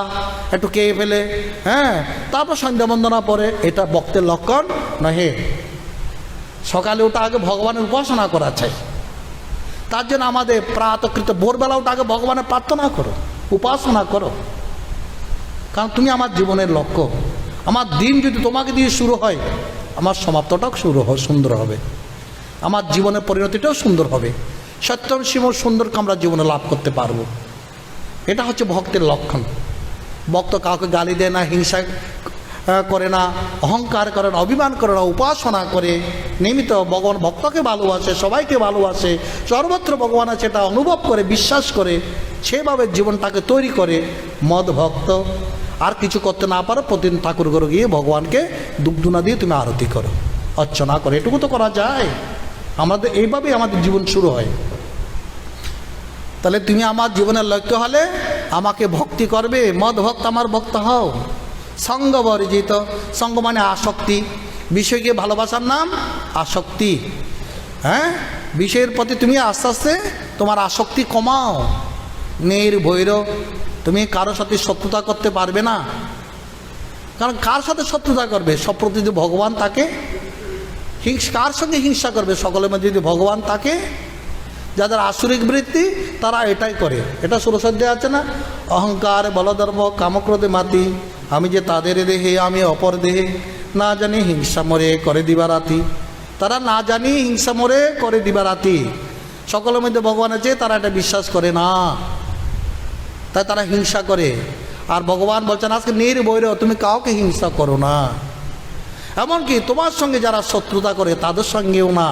একটু খেয়ে ফেলে, হ্যাঁ, তারপর সন্ধ্যা বন্দনা পরে, এটা ভক্তের লক্ষণ নহে। সকালে ওটা আগে ভগবানের উপাসনা করা চাই। তার জন্য আমাদের প্রাতকৃত ভোরবেলা ওটা আগে ভগবানের প্রার্থনা করো, উপাসনা করো। কারণ তুমি আমার জীবনের লক্ষ্য। আমার দিন যদি তোমাকে দিয়ে শুরু হয়, আমার সমাপ্তটাও সুন্দর হবে, আমার জীবনের পরিণতিটাও সুন্দর হবে। সত্যম শিব সুন্দরকে আমরা জীবনে লাভ করতে পারবো। এটা হচ্ছে ভক্তের লক্ষণ। ভক্ত কাউকে গালি দেয় না, হিংসা করে না, অহংকার করে না, অভিমান করে না, উপাসনা করে নিয়মিত ভগবান ভক্তকে ভালোবাসে, সবাইকে ভালোবাসে, সর্বত্র ভগবান আছে এটা অনুভব করে, বিশ্বাস করে, সেভাবে জীবনটাকে তৈরি করে। মদ ভক্ত। আর কিছু করতে না পারো, প্রতিদিন ঠাকুর ঘরে গিয়ে ভগবানকে দুগ্ধুনা দিয়ে তুমি আরতি করো, অর্চনা করো, এটুকু তো করা যায়। আমাদের এইভাবেই আমাদের জীবন শুরু হয়। তাহলে তুমি আমার জীবনের লক্ষ্য হলে আমাকে ভক্তি করবে। মদ ভক্ত আমার ভক্ত হও। সঙ্গ বর্জিত, সঙ্গ মানে আসক্তি, বিষয়কে ভালোবাসার নাম আসক্তি। হ্যাঁ, বিষয়ের প্রতি তুমি আস্তে আস্তে তোমার আসক্তি কমাও। নির্ভৈর, তুমি কারোর সাথে শত্রুতা করতে পারবে না। কারণ কার সাথে শত্রুতা করবে? সব প্রতি যদি ভগবান তাকে কার সঙ্গে হিংসা করবে? সকলের মধ্যে যদি ভগবান থাকে। যাদের আসুরিক বৃত্তি তারা এটাই করে। এটা সুরসজ্জা আছে না, অহংকার বলদর্ভ কামক্রোধে মাতি, আমি যে তাদের দেহে আমি অপর দেহে, না জানি হিংসা মরে করে দিবা রাতি। তারা না জানি হিংসা মরে করে দিবা রাতি। সকলের মধ্যে ভগবান আছে, তারা এটা বিশ্বাস করে না, তাই তারা হিংসা করে। আর ভগবান বলছেন আজকে নির্ভৈর, তুমি কাউকে হিংসা করো না। এমনকি তোমার সঙ্গে যারা শত্রুতা করে তাদের সঙ্গেও না।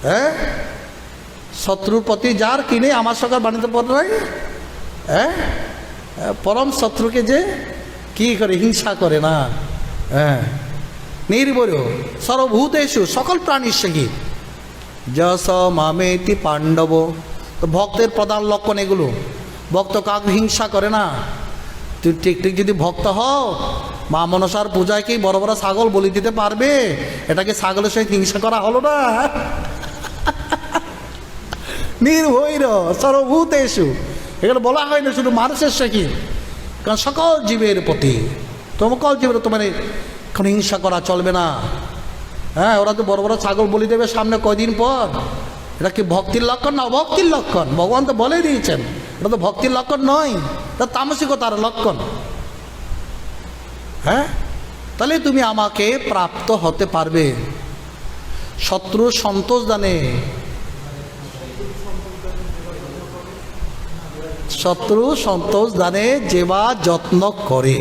হ্যাঁ, শত্রুর প্রতি যার কিনে আমার সঙ্গে বাণিজ্য পড় নাই, হ্যাঁ, পরম শত্রুকে যে কি করে হিংসা করে না। হ্যাঁ, নির্ভয় সর্বভূতেষু, সকল প্রাণীর সঙ্গে যশ মামেতি পাণ্ডব। তো ভক্তের প্রধান লক্ষণ এগুলো। ভক্ত কাউকে হিংসা করে না। তুই ঠিক ঠিক যদি ভক্ত হও, মা মনসার পূজায় কি বড় বড় ছাগল বলি দিতে পারবে? এটাকে ছাগলের সঙ্গে হিংসা করা হলো না? নির্ভৈর সর্বভূতেষু, এগুলো বলা হয় না শুধু মানুষের সঙ্গে, কারণ সকল জীবের প্রতি, সকল জীবের তোমার এখন হিংসা করা চলবে না। হ্যাঁ, ওরা তো বড় বড় ছাগল বলি দেবে সামনে কয়দিন পর। এটা কি ভক্তির লক্ষণ না অভক্তির লক্ষণ? ভগবান তো বলে দিয়েছেন এটা তো ভক্তির লক্ষণ নয়, এটা তামসিকতার লক্ষণ। হ্যাঁ, তাহলে তুমি আমাকে প্রাপ্ত হতে পারবে। শত্রু সন্তোষ দানে, শত্রু সন্তোষ দানে যেবা যত্ন করে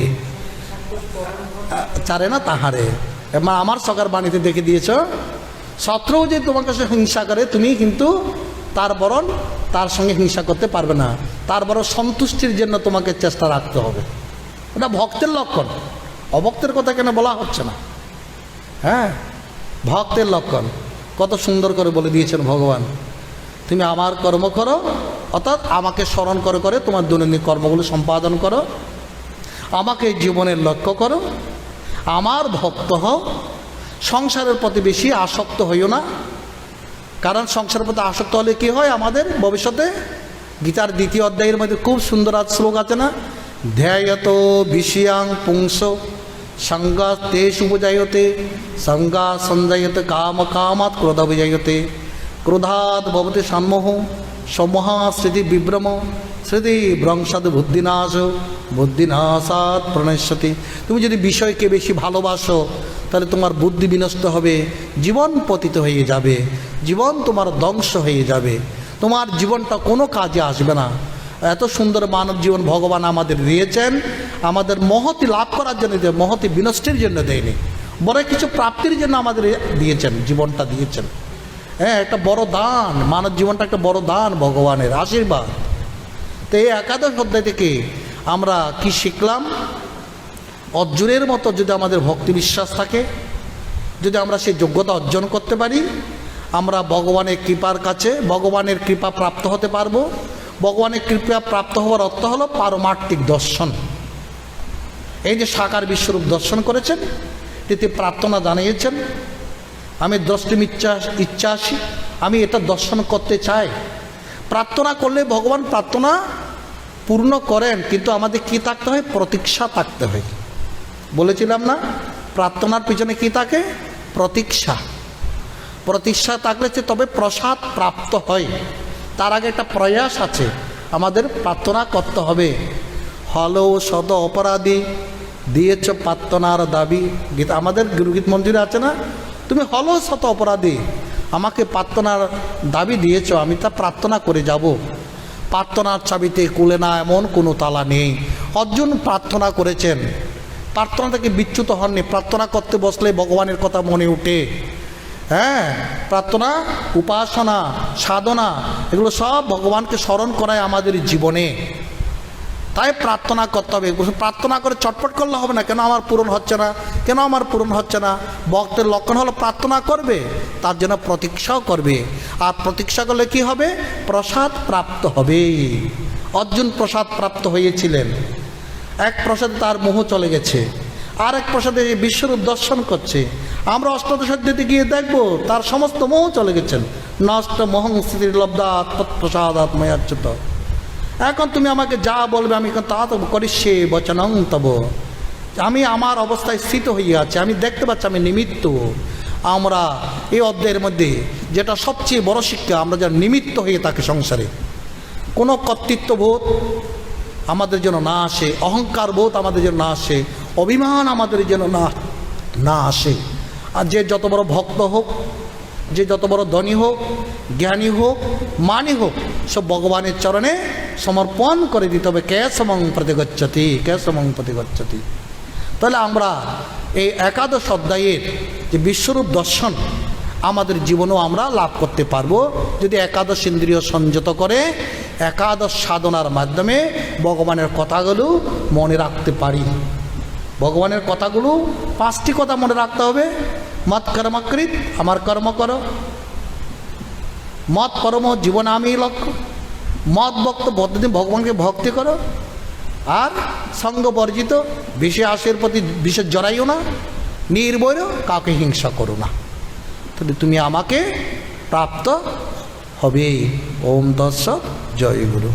চারে না তাহারে। এবার আমার সকার বাণীতে দেখে দিয়েছ, শত্রু যে তোমার কাছে হিংসা করে, তুমি কিন্তু তার বরণ তার সঙ্গে হিংসা করতে পারবে না। তার বরং সন্তুষ্টির জন্য তোমাকে চেষ্টা রাখতে হবে। ওটা ভক্তের লক্ষণ। অভক্তের কথা কেন বলা হচ্ছে না? হ্যাঁ, ভক্তের লক্ষণ কত সুন্দর করে বলে দিয়েছেন ভগবান। তুমি আমার কর্ম করো, অর্থাৎ আমাকে স্মরণ করে করে তোমার দৈনন্দিন কর্মগুলো সম্পাদন করো, আমাকে জীবনের লক্ষ্য করো, আমার ভক্ত হও, সংসারের প্রতি বেশি আসক্ত হইও না। কারণ সংসারের প্রতি আসক্ত হলে কি হয় আমাদের ভবিষ্যতে? গীতার 2য় অধ্যায়ের মধ্যে খুব সুন্দর শ্লোক আছে না, ধ্যায়ত বিষয়াং পুংস সঙ্গা তেষ উপজায়তে সঙ্গা সঞ্জায়তে কাম কামাৎ ক্রোধ বিজায়তে ক্রোধাৎ ভবতে সম্মোহ সম্মোহা স্মৃতি বিভ্রম স্মৃতি ভ্রংসাদ বুদ্ধিনাশ বুদ্ধিনাশাৎ প্রণশ্যতি। তুমি যদি বিষয়কে বেশি ভালোবাসো তাহলে তোমার বুদ্ধি বিনষ্ট হবে, জীবন পতিত হয়ে যাবে, জীবন তোমার ধ্বংস হয়ে যাবে, তোমার জীবনটা কোনো কাজে আসবে না। এত সুন্দর মানব জীবন ভগবান আমাদের দিয়েছেন, আমাদের মহতি লাভ করার জন্য, মহতি বিনষ্টের জন্য দেয়নি, বড় কিছু প্রাপ্তির জন্য আমাদের দিয়েছেন, জীবনটা দিয়েছেন। হ্যাঁ, একটা বড় দান, মানব জীবনটা একটা বড় দান, ভগবানের আশীর্বাদ। তো এই একাদশ অধ্যায় থেকে আমরা কি শিখলাম? অর্জুনের মতো যদি আমাদের ভক্তি বিশ্বাস থাকে, যদি আমরা সেই যোগ্যতা অর্জন করতে পারি, আমরা ভগবানের কৃপার কাছে ভগবানের কৃপা প্রাপ্ত হতে পারবো। ভগবানের কৃপা প্রাপ্ত হওয়ার অর্থ হলো পারমার্থিক দর্শন। এই যে সাকার বিশ্বরূপ দর্শন করেছেন, এতে প্রার্থনা জানিয়েছেন, আমি দ্রষ্টিম ইচ্ছাসী, আমি এটা দর্শন করতে চাই। প্রার্থনা করলে ভগবান প্রার্থনা পূর্ণ করেন, কিন্তু আমাদের কি থাকতে হয়? প্রতীক্ষা থাকতে হয়। বলেছিলাম না, প্রার্থনার পিছনে কি থাকে? প্রতীক্ষা। প্রতীক্ষা থাকলে তবে প্রসাদ প্রাপ্ত হয়। তার আগে একটা প্রয়াস আছে, আমাদের প্রার্থনা করতে হবে। হলো শত অপরাধী দিয়েছ প্রার্থনার দাবি, গীতা আমাদের গুরুগীত মন্দিরে আছে না, তুমি হলো শত অপরাধী, আমাকে প্রার্থনার দাবি দিয়েছ, আমি তা প্রার্থনা করে যাব। প্রার্থনার চাবিতে কুলে না এমন কোনো তালা নেই। অর্জুন প্রার্থনা করেছেন, প্রার্থনা থেকে বিচ্যুত হননি। প্রার্থনা করতে বসলে ভগবানের কথা মনে ওঠে। হ্যাঁ, প্রার্থনা, উপাসনা, সাধনা, এগুলো সব ভগবানকে স্মরণ করায় আমাদের জীবনে। তাই প্রার্থনা করতে হবে। প্রার্থনা করে চটপট করলে হবে না, কেন আমার পূরণ হচ্ছে না, কেন আমার পূরণ হচ্ছে না। ভক্তের লক্ষণ হলো প্রার্থনা করবে, তার জন্য প্রতীক্ষাও করবে। আর প্রতীক্ষা করলে কি হবে? প্রসাদ প্রাপ্ত হবে। অর্জুন প্রসাদ প্রাপ্ত হয়েছিলেন। এক প্রসাদে তার মোহ চলে গেছে, আর এক প্রসাদে বিশ্বরূপ দর্শন করছে। আমরা অষ্টাদশ অধ্যায়ে গিয়ে দেখব তার সমস্ত মোহ চলে গেছেন। নষ্ট মোহং স্থিতির লব্ধাৎ তৎপ্রসাদাৎ ময়াচ্যুত। এখন তুমি আমাকে যা বলবে আমি তা তো করিষ্যে বচনং তব। আমি আমার অবস্থায় স্থিত হয়ে আছি, আমি দেখতে পাচ্ছি আমি নিমিত্ত। আমরা এই অধ্যায়ের মধ্যে যেটা সবচেয়ে বড় শিক্ষা, আমরা যা নিমিত্ত হয়ে থাকি সংসারে, কোনো কর্তৃত্ববোধ আমাদের যেন না আসে, অহংকার বোধ আমাদের যেন না আসে, অভিমান আমাদের যেন না আসে। আর যে যত বড় ভক্ত হোক, যে যত বড় ধনী হোক, জ্ঞানী হোক, মানী হোক, সব ভগবানের চরণে সমর্পণ করে দিতে হবে। কেশবং প্রতিগচ্ছতি, কেশবং প্রতিগচ্ছতি। তাহলে আমরা এই একাদশ অধ্যায়ের যে বিশ্বরূপ দর্শন আমাদের জীবনেও আমরা লাভ করতে পারবো, যদি একাদশ ইন্দ্রিয় সংযত করে একাদশ সাধনার মাধ্যমে ভগবানের কথাগুলো মনে রাখতে পারি। ভগবানের কথাগুলো 5টি কথা মনে রাখতে হবে। মত কর্মকৃত, আমার কর্ম করো। মত কর্ম জীবন আমি লক্ষ্য। মত ভক্ত, প্রতিদিন ভগবানকে ভক্তি করো। আর সঙ্গ বর্জিত, বিষয় আশের প্রতি বিশেষ জড়াইও না। নির্ভয়, কাউকে হিংসা করো না। তাহলে তুমি আমাকে প্রাপ্ত হবে। ওম তৎসৎ। জয় গুরু।